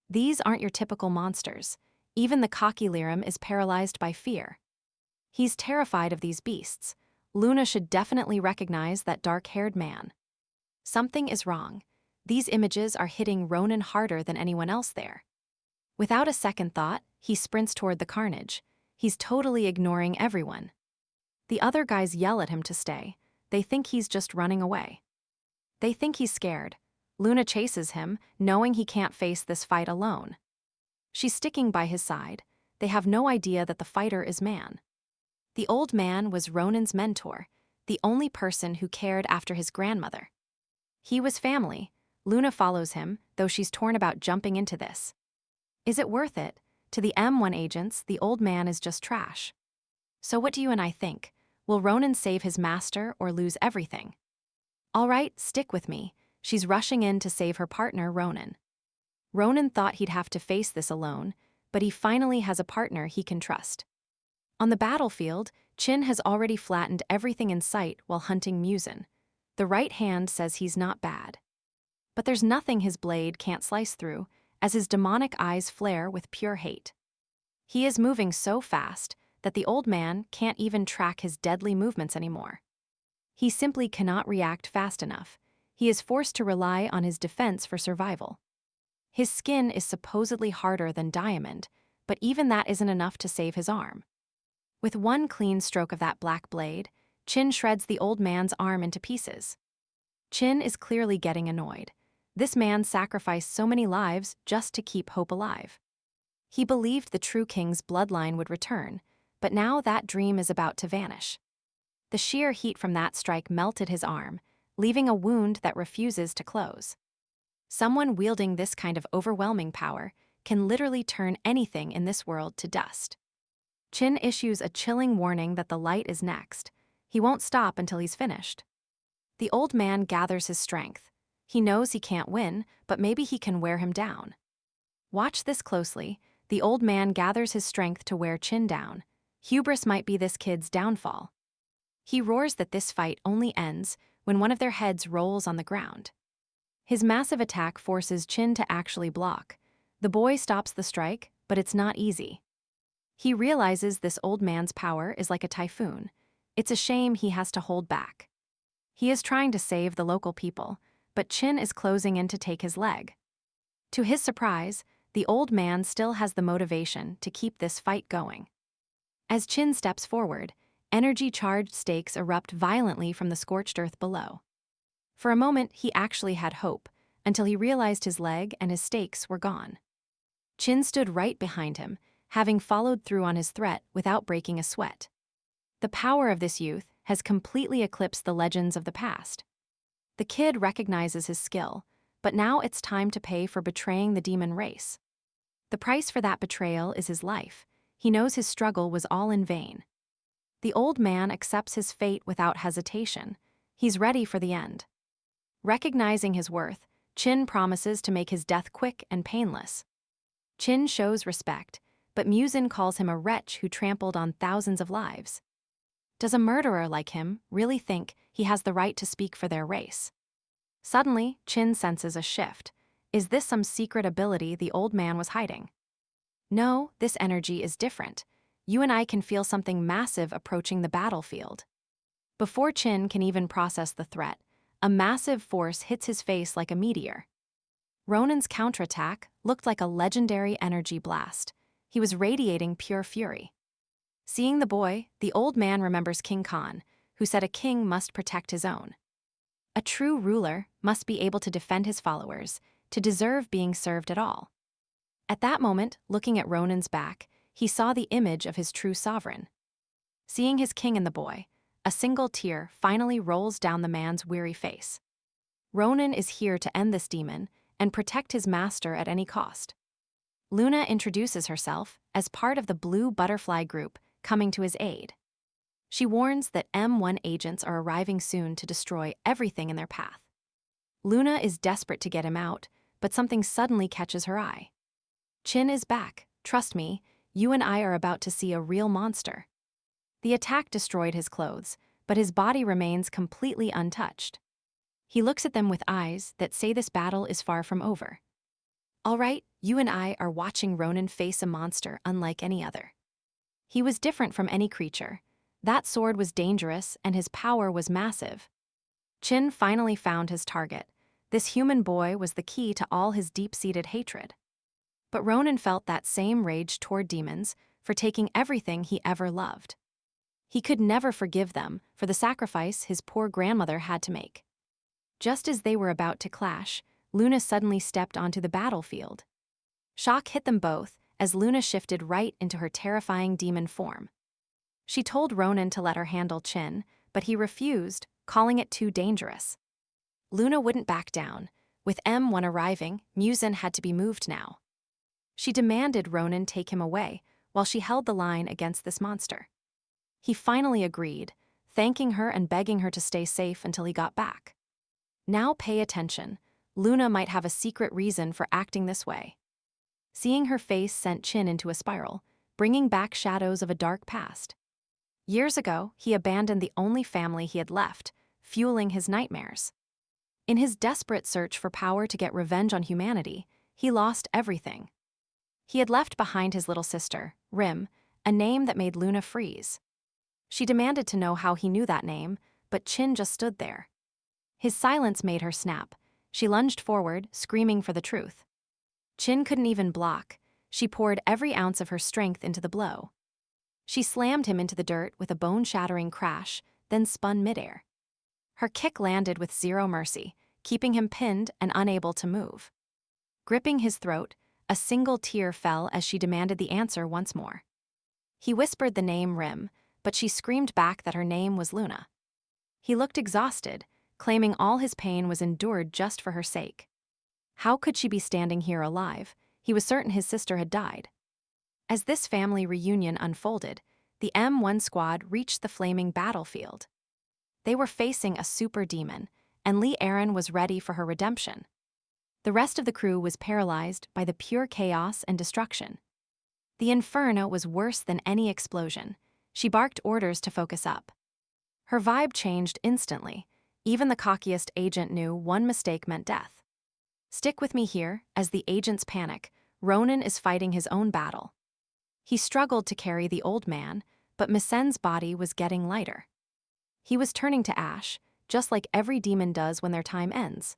These aren't your typical monsters. Even the cocky Lirim is paralyzed by fear. He's terrified of these beasts. Luna should definitely recognize that dark-haired man. Something is wrong. These images are hitting Ronan harder than anyone else there. Without a second thought, he sprints toward the carnage. He's totally ignoring everyone. The other guys yell at him to stay. They think he's just running away. They think he's scared. Luna chases him, knowing he can't face this fight alone. She's sticking by his side. They have no idea that the fighter is man. The old man was Ronan's mentor, the only person who cared after his grandmother. He was family. Luna follows him, though she's torn about jumping into this. Is it worth it? To the M1 agents, the old man is just trash. So what do you and I think? Will Ronan save his master or lose everything? All right, stick with me. She's rushing in to save her partner, Ronan. Ronan thought he'd have to face this alone, but he finally has a partner he can trust. On the battlefield, Chin has already flattened everything in sight while hunting Musin. The right hand says he's not bad. But there's nothing his blade can't slice through, as his demonic eyes flare with pure hate. He is moving so fast that the old man can't even track his deadly movements anymore. He simply cannot react fast enough. He is forced to rely on his defense for survival. His skin is supposedly harder than diamond, but even that isn't enough to save his arm. With one clean stroke of that black blade, Chin shreds the old man's arm into pieces. Chin is clearly getting annoyed. This man sacrificed so many lives just to keep hope alive. He believed the true king's bloodline would return, but now that dream is about to vanish. The sheer heat from that strike melted his arm, leaving a wound that refuses to close. Someone wielding this kind of overwhelming power can literally turn anything in this world to dust. Chin issues a chilling warning that the light is next. He won't stop until he's finished. The old man gathers his strength. He knows he can't win, but maybe he can wear him down. Watch this closely. The old man gathers his strength to wear Chin down. Hubris might be this kid's downfall. He roars that this fight only ends when one of their heads rolls on the ground. His massive attack forces Chin to actually block. The boy stops the strike, but it's not easy. He realizes this old man's power is like a typhoon. It's a shame he has to hold back. He is trying to save the local people, but Chin is closing in to take his leg. To his surprise, the old man still has the motivation to keep this fight going. As Chin steps forward, energy-charged stakes erupt violently from the scorched earth below. For a moment, he actually had hope, until he realized his leg and his stakes were gone. Chin stood right behind him, having followed through on his threat without breaking a sweat. The power of this youth has completely eclipsed the legends of the past. The kid recognizes his skill, but now it's time to pay for betraying the demon race. The price for that betrayal is his life. He knows his struggle was all in vain. The old man accepts his fate without hesitation. He's ready for the end. Recognizing his worth, Chin promises to make his death quick and painless. Chin shows respect, but Muzin calls him a wretch who trampled on thousands of lives. Does a murderer like him really think he has the right to speak for their race? Suddenly, Chin senses a shift. Is this some secret ability the old man was hiding? No, this energy is different. You and I can feel something massive approaching the battlefield. Before Chin can even process the threat, a massive force hits his face like a meteor. Ronan's counterattack looked like a legendary energy blast. He was radiating pure fury. Seeing the boy, the old man remembers King Khan, who said a king must protect his own. A true ruler must be able to defend his followers, to deserve being served at all. At that moment, looking at Ronan's back, he saw the image of his true sovereign. Seeing his king in the boy, a single tear finally rolls down the man's weary face. Ronan is here to end this demon and protect his master at any cost. Luna introduces herself as part of the Blue Butterfly group coming to his aid. She warns that M1 agents are arriving soon to destroy everything in their path. Luna is desperate to get him out, but something suddenly catches her eye. Chin is back. Trust me, you and I are about to see a real monster. The attack destroyed his clothes, but his body remains completely untouched. He looks at them with eyes that say this battle is far from over. All right, you and I are watching Ronan face a monster unlike any other. He was different from any creature. That sword was dangerous and his power was massive. Chin finally found his target. This human boy was the key to all his deep-seated hatred. But Ronan felt that same rage toward demons for taking everything he ever loved. He could never forgive them for the sacrifice his poor grandmother had to make. Just as they were about to clash, Luna suddenly stepped onto the battlefield. Shock hit them both as Luna shifted right into her terrifying demon form. She told Ronan to let her handle Chin, but he refused, calling it too dangerous. Luna wouldn't back down. With M1 arriving, Muzin had to be moved now. She demanded Ronan take him away while she held the line against this monster. He finally agreed, thanking her and begging her to stay safe until he got back. Now pay attention. Luna might have a secret reason for acting this way. Seeing her face sent Chin into a spiral, bringing back shadows of a dark past. Years ago, he abandoned the only family he had left, fueling his nightmares. In his desperate search for power to get revenge on humanity, he lost everything. He had left behind his little sister, Rim, a name that made Luna freeze. She demanded to know how he knew that name, but Chin just stood there. His silence made her snap. She lunged forward, screaming for the truth. Chin couldn't even block. She poured every ounce of her strength into the blow. She slammed him into the dirt with a bone-shattering crash, then spun midair. Her kick landed with zero mercy, keeping him pinned and unable to move. Gripping his throat, a single tear fell as she demanded the answer once more. He whispered the name Rim, but she screamed back that her name was Luna. He looked exhausted, claiming all his pain was endured just for her sake. How could she be standing here alive? He was certain his sister had died. As this family reunion unfolded, the M1 squad reached the flaming battlefield. They were facing a super demon, and Lee Aaron was ready for her redemption. The rest of the crew was paralyzed by the pure chaos and destruction. The inferno was worse than any explosion. She barked orders to focus up. Her vibe changed instantly. Even the cockiest agent knew one mistake meant death. Stick with me here, as the agents panic. Ronan is fighting his own battle. He struggled to carry the old man, but Misen's body was getting lighter. He was turning to ash, just like every demon does when their time ends.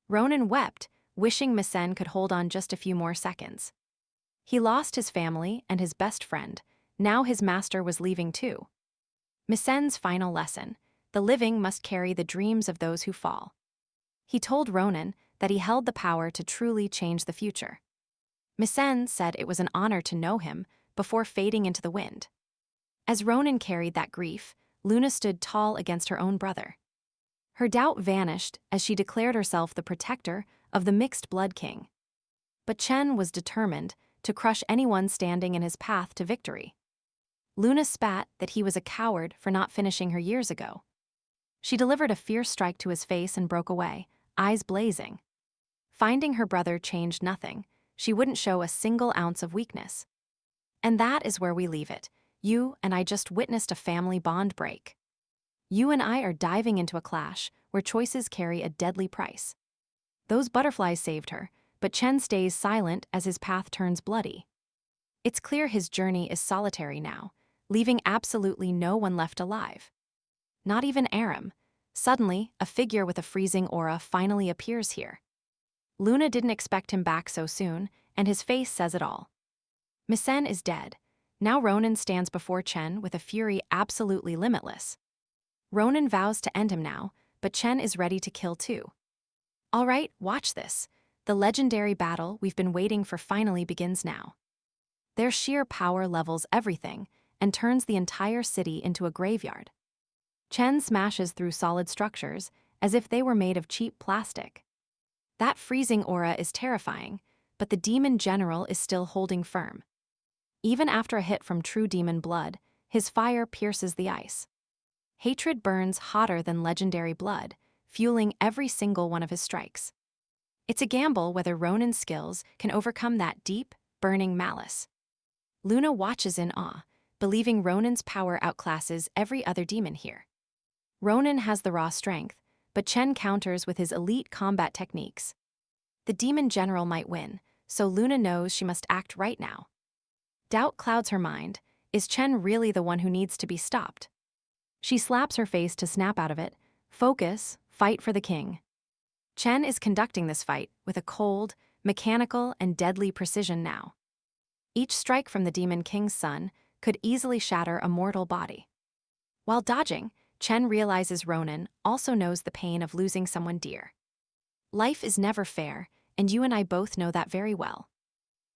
Ronan wept, wishing Misen could hold on just a few more seconds. He lost his family and his best friend. Now his master was leaving too. Misen's final lesson: the living must carry the dreams of those who fall. He told Ronan that he held the power to truly change the future. Misen said it was an honor to know him before fading into the wind. As Ronan carried that grief, Luna stood tall against her own brother. Her doubt vanished as she declared herself the protector of the mixed blood king. But Chen was determined to crush anyone standing in his path to victory. Luna spat that he was a coward for not finishing her years ago. She delivered a fierce strike to his face and broke away, eyes blazing. Finding her brother changed nothing. She wouldn't show a single ounce of weakness. And that is where we leave it. You and I just witnessed a family bond break. You and I are diving into a clash where choices carry a deadly price. Those butterflies saved her, but Chen stays silent as his path turns bloody. It's clear his journey is solitary now, leaving absolutely no one left alive. Not even Aram. Suddenly, a figure with a freezing aura finally appears here. Luna didn't expect him back so soon, and his face says it all. Misen is dead. Now Ronan stands before Chen with a fury absolutely limitless. Ronan vows to end him now, but Chen is ready to kill too. All right, watch this. The legendary battle we've been waiting for finally begins now. Their sheer power levels everything and turns the entire city into a graveyard. Chen smashes through solid structures as if they were made of cheap plastic. That freezing aura is terrifying, but the demon general is still holding firm. Even after a hit from true demon blood, his fire pierces the ice. Hatred burns hotter than legendary blood, fueling every single one of his strikes. It's a gamble whether Ronan's skills can overcome that deep, burning malice. Luna watches in awe, believing Ronan's power outclasses every other demon here. Ronan has the raw strength, but Chen counters with his elite combat techniques. The demon general might win, so Luna knows she must act right now. Doubt clouds her mind. Is Chen really the one who needs to be stopped? She slaps her face to snap out of it. Focus, fight for the king. Chen is conducting this fight with a cold, mechanical, and deadly precision now. Each strike from the demon king's son could easily shatter a mortal body. While dodging, Chen realizes Ronan also knows the pain of losing someone dear. Life is never fair, and you and I both know that very well.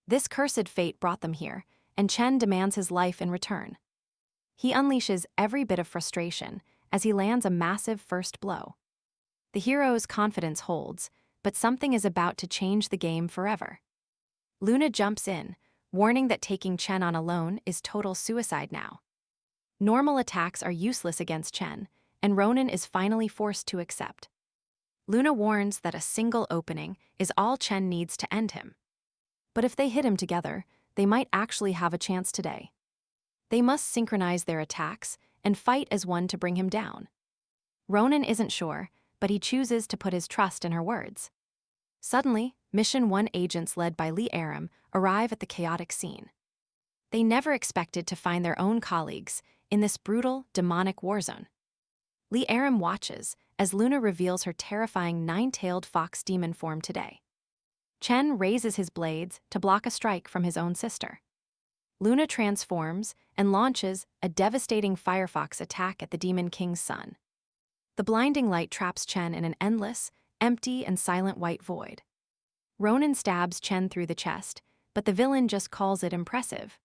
This cursed fate brought them here, and Chen demands his life in return. He unleashes every bit of frustration as he lands a massive first blow. The hero's confidence holds, but something is about to change the game forever. Luna jumps in, warning that taking Chen on alone is total suicide now. Normal attacks are useless against Chen, and Ronan is finally forced to accept. Luna warns that a single opening is all Chen needs to end him. But if they hit him together, they might actually have a chance today. They must synchronize their attacks and fight as one to bring him down. Ronan isn't sure, but he chooses to put his trust in her words. Suddenly, Mission 1 agents led by Lee Aram arrive at the chaotic scene. They never expected to find their own colleagues in this brutal, demonic war zone. Lee Aram watches as Luna reveals her terrifying nine-tailed fox demon form today. Chen raises his blades to block a strike from his own sister. Luna transforms and launches a devastating firefox attack at the demon king's son. The blinding light traps Chen in an endless, empty, and silent white void. Ronan stabs Chen through the chest, but the villain just calls it impressive.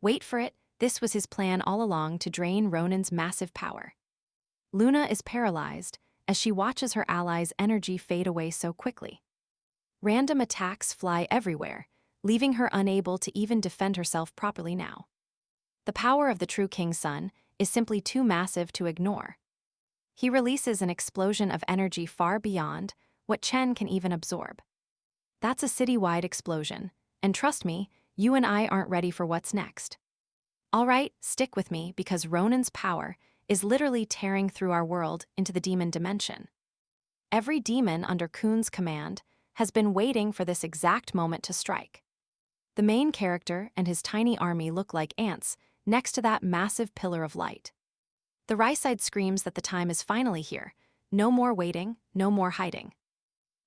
Wait for it, this was his plan all along to drain Ronan's massive power. Luna is paralyzed as she watches her allies' energy fade away so quickly. Random attacks fly everywhere, leaving her unable to even defend herself properly now. The power of the true king's son is simply too massive to ignore. He releases an explosion of energy far beyond what Chen can even absorb. That's a citywide explosion, and trust me, you and I aren't ready for what's next. All right, stick with me because Ronan's power is literally tearing through our world into the demon dimension. Every demon under Kun's command has been waiting for this exact moment to strike. The main character and his tiny army look like ants next to that massive pillar of light. The Ryside screams that the time is finally here. No more waiting, no more hiding.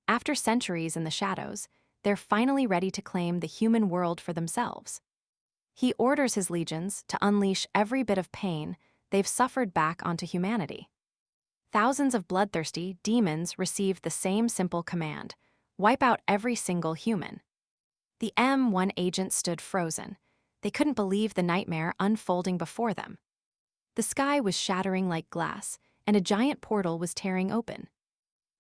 After centuries in the shadows, they're finally ready to claim the human world for themselves. He orders his legions to unleash every bit of pain they've suffered back onto humanity. Thousands of bloodthirsty demons received the same simple command: wipe out every single human. The M1 agents stood frozen. They couldn't believe the nightmare unfolding before them. The sky was shattering like glass, and a giant portal was tearing open.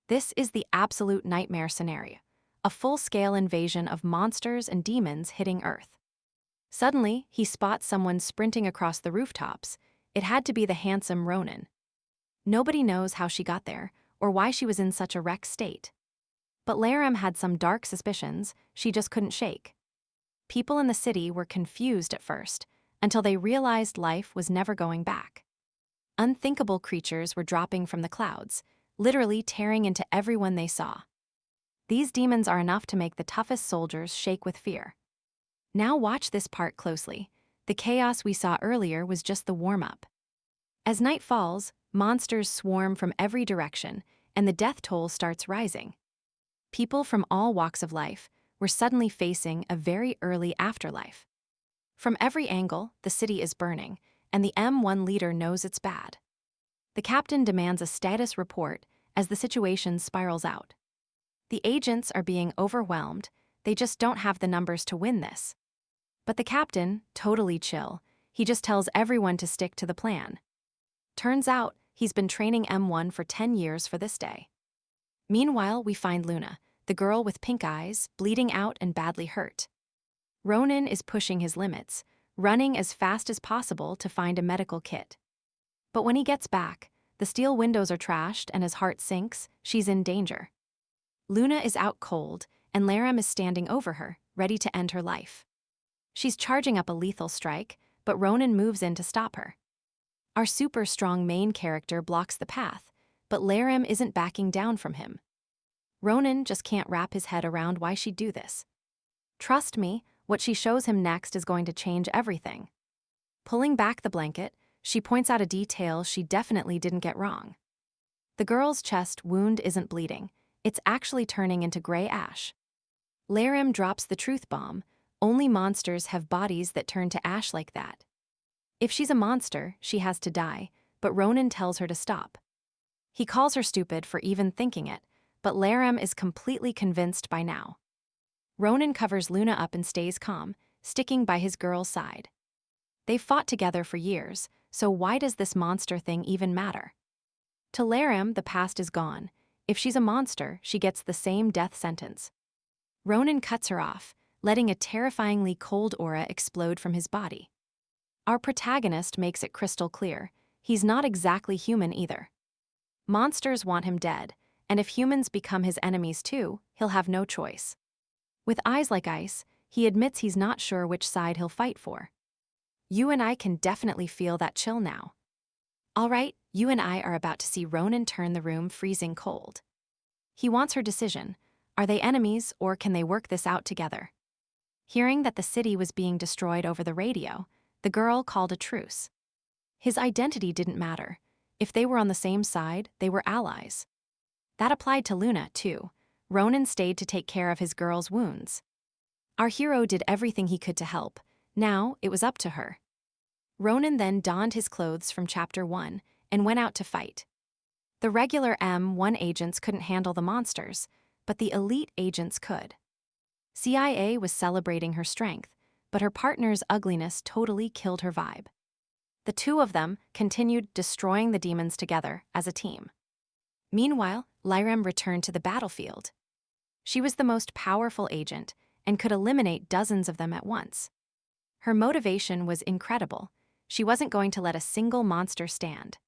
This is the absolute nightmare scenario, a full-scale invasion of monsters and demons hitting Earth. Suddenly, he spots someone sprinting across the rooftops. It had to be the handsome Ronan. Nobody knows how she got there or why she was in such a wrecked state. But Laram had some dark suspicions she just couldn't shake. People in the city were confused at first, until they realized life was never going back. Unthinkable creatures were dropping from the clouds, literally tearing into everyone they saw. These demons are enough to make the toughest soldiers shake with fear. Now watch this part closely. The chaos we saw earlier was just the warm-up. As night falls, monsters swarm from every direction, and the death toll starts rising. People from all walks of life were suddenly facing a very early afterlife. From every angle, the city is burning, and the M1 leader knows it's bad. The captain demands a status report as the situation spirals out. The agents are being overwhelmed, they just don't have the numbers to win this. But the captain, totally chill, he just tells everyone to stick to the plan. Turns out, he's been training M1 for 10 years for this day. Meanwhile, we find Luna, the girl with pink eyes, bleeding out and badly hurt. Ronan is pushing his limits, running as fast as possible to find a medical kit. But when he gets back, the steel windows are trashed and his heart sinks, she's in danger. Luna is out cold, and Laram is standing over her, ready to end her life. She's charging up a lethal strike, but Ronan moves in to stop her. Our super strong main character blocks the path, but Laram isn't backing down from him. Ronan just can't wrap his head around why she'd do this. Trust me, what she shows him next is going to change everything. Pulling back the blanket, she points out a detail she definitely didn't get wrong. The girl's chest wound isn't bleeding, it's actually turning into gray ash. Laram drops the truth bomb: only monsters have bodies that turn to ash like that. If she's a monster, she has to die, but Ronan tells her to stop. He calls her stupid for even thinking it, but Laram is completely convinced by now. Ronan covers Luna up and stays calm, sticking by his girl's side. They've fought together for years, so why does this monster thing even matter? To Laram, the past is gone. If she's a monster, she gets the same death sentence. Ronan cuts her off, letting a terrifyingly cold aura explode from his body. Our protagonist makes it crystal clear: he's not exactly human either. Monsters want him dead, and if humans become his enemies too, he'll have no choice. With eyes like ice, he admits he's not sure which side he'll fight for. You and I can definitely feel that chill now. All right, you and I are about to see Ronan turn the room freezing cold. He wants her decision. Are they enemies, or can they work this out together? Hearing that the city was being destroyed over the radio, the girl called a truce. His identity didn't matter. If they were on the same side, they were allies. That applied to Luna, too. Ronan stayed to take care of his girl's wounds. Our hero did everything he could to help. Now, it was up to her. Ronan then donned his clothes from Chapter 1 and went out to fight. The regular M1 agents couldn't handle the monsters, but the elite agents could. CIA was celebrating her strength, but her partner's ugliness totally killed her vibe. The two of them continued destroying the demons together as a team. Meanwhile, Lyram returned to the battlefield. She was the most powerful agent, and could eliminate dozens of them at once. Her motivation was incredible. She wasn't going to let a single monster stand.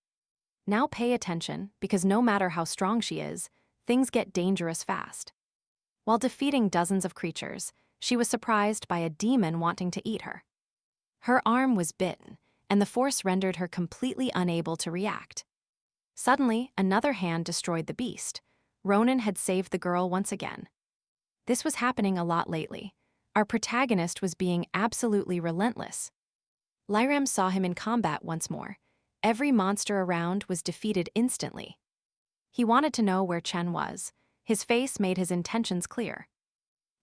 Now pay attention, because no matter how strong she is, things get dangerous fast. While defeating dozens of creatures, she was surprised by a demon wanting to eat her. Her arm was bitten, and the force rendered her completely unable to react. Suddenly, another hand destroyed the beast. Ronan had saved the girl once again. This was happening a lot lately. Our protagonist was being absolutely relentless. Lyram saw him in combat once more. Every monster around was defeated instantly. He wanted to know where Chen was. His face made his intentions clear.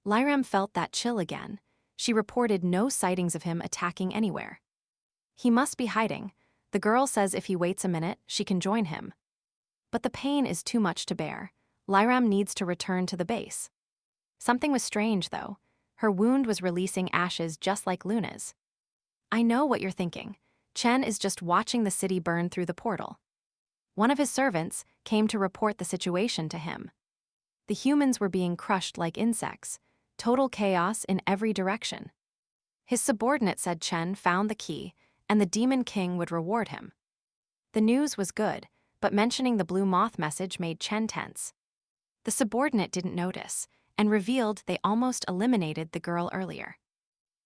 Lyram felt that chill again. She reported no sightings of him attacking anywhere. He must be hiding. The girl says if he waits a minute, she can join him. But the pain is too much to bear. Lyram needs to return to the base. Something was strange, though. Her wound was releasing ashes just like Luna's. I know what you're thinking. Chen is just watching the city burn through the portal. One of his servants came to report the situation to him. The humans were being crushed like insects. Total chaos in every direction. His subordinate said Chen found the key, and the Demon King would reward him. The news was good, but mentioning the blue moth message made Chen tense. The subordinate didn't notice, and revealed they almost eliminated the girl earlier.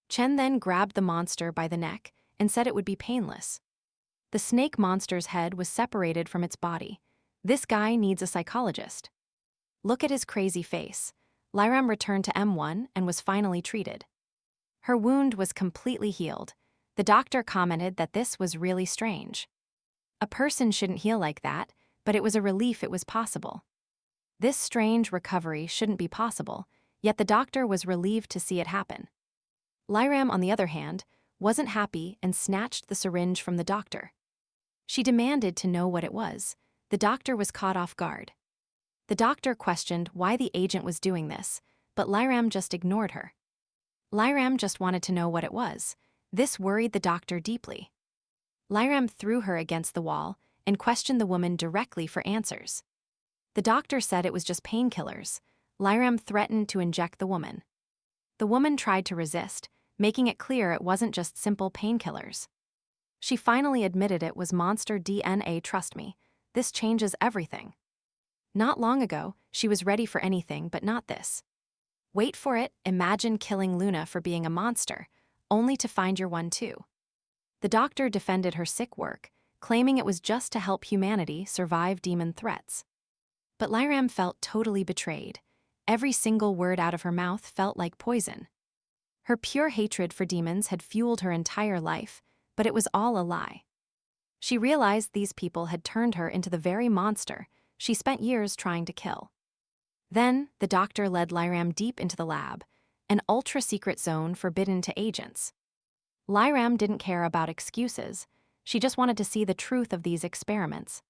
Chen then grabbed the monster by the neck and said it would be painless. The snake monster's head was separated from its body. This guy needs a psychologist. Look at his crazy face. Lyram returned to M1 and was finally treated. Her wound was completely healed. The doctor commented that this was really strange. A person shouldn't heal like that, but it was a relief it was possible. This strange recovery shouldn't be possible, yet the doctor was relieved to see it happen. Lyram, on the other hand, wasn't happy and snatched the syringe from the doctor. She demanded to know what it was. The doctor was caught off guard. The doctor questioned why the agent was doing this, but Lyram just ignored her. Lyram just wanted to know what it was. This worried the doctor deeply. Lyram threw her against the wall and questioned the woman directly for answers. The doctor said it was just painkillers. Lyram threatened to inject the woman. The woman tried to resist, making it clear it wasn't just simple painkillers. She finally admitted it was monster DNA. Trust me, this changes everything. Not long ago, she was ready for anything but not this. Wait for it, imagine killing Luna for being a monster, only to find you're one too. The doctor defended her sick work, claiming it was just to help humanity survive demon threats. But Lyram felt totally betrayed. Every single word out of her mouth felt like poison. Her pure hatred for demons had fueled her entire life, but it was all a lie. She realized these people had turned her into the very monster she spent years trying to kill. Then, the doctor led Lyram deep into the lab, an ultra-secret zone forbidden to agents. Lyram didn't care about excuses. She just wanted to see the truth of these experiments.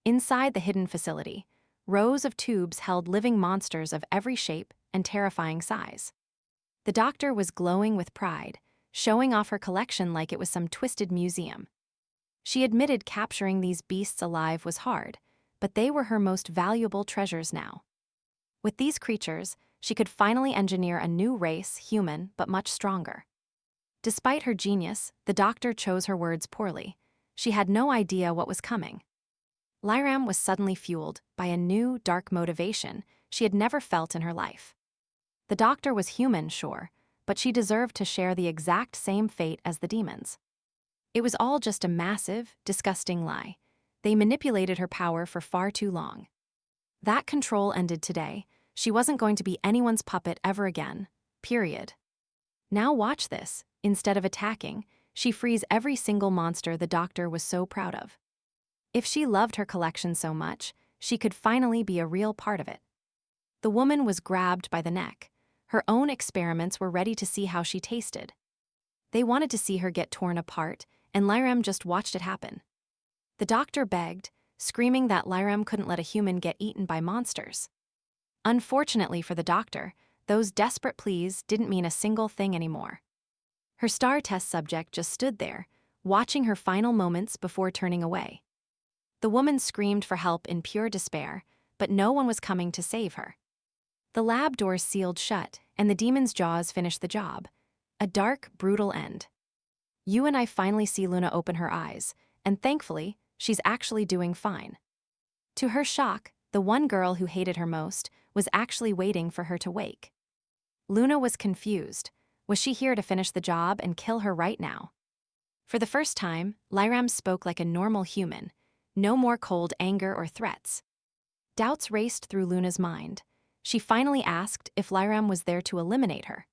Inside the hidden facility, rows of tubes held living monsters of every shape and terrifying size. The doctor was glowing with pride, showing off her collection like it was some twisted museum. She admitted capturing these beasts alive was hard, but they were her most valuable treasures now. With these creatures, she could finally engineer a new race, human, but much stronger. Despite her genius, the doctor chose her words poorly. She had no idea what was coming. Lyram was suddenly fueled by a new, dark motivation she had never felt in her life. The doctor was human, sure, but she deserved to share the exact same fate as the demons. It was all just a massive, disgusting lie. They manipulated her power for far too long. That control ended today. She wasn't going to be anyone's puppet ever again. Period. Now watch this. Instead of attacking, she frees every single monster the doctor was so proud of. If she loved her collection so much, she could finally be a real part of it. The woman was grabbed by the neck. Her own experiments were ready to see how she tasted. They wanted to see her get torn apart, and Lyram just watched it happen. The doctor begged, screaming that Lyram couldn't let a human get eaten by monsters. Unfortunately for the doctor, those desperate pleas didn't mean a single thing anymore. Her star test subject just stood there, watching her final moments before turning away. The woman screamed for help in pure despair, but no one was coming to save her. The lab doors sealed shut, and the demon's jaws finished the job. A dark, brutal end. You and I finally see Luna open her eyes, and thankfully, she's actually doing fine. To her shock, the one girl who hated her most was actually waiting for her to wake. Luna was confused. Was she here to finish the job and kill her right now? For the first time, Lyram spoke like a normal human. No more cold anger or threats. Doubts raced through Luna's mind. She finally asked if Lyram was there to eliminate her.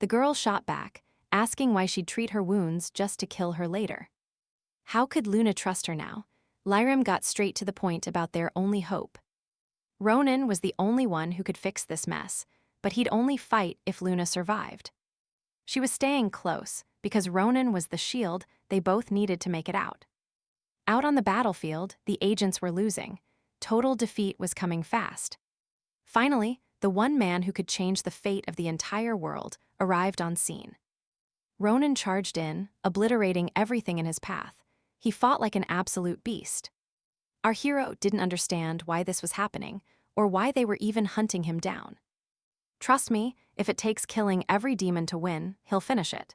The girl shot back, asking why she'd treat her wounds just to kill her later. How could Luna trust her now? Lyram got straight to the point about their only hope. Ronan was the only one who could fix this mess, but he'd only fight if Luna survived. She was staying close, because Ronan was the shield they both needed to make it out. Out on the battlefield, the agents were losing. Total defeat was coming fast. Finally, the one man who could change the fate of the entire world arrived on scene. Ronan charged in, obliterating everything in his path. He fought like an absolute beast. Our hero didn't understand why this was happening, or why they were even hunting him down. Trust me, if it takes killing every demon to win, he'll finish it.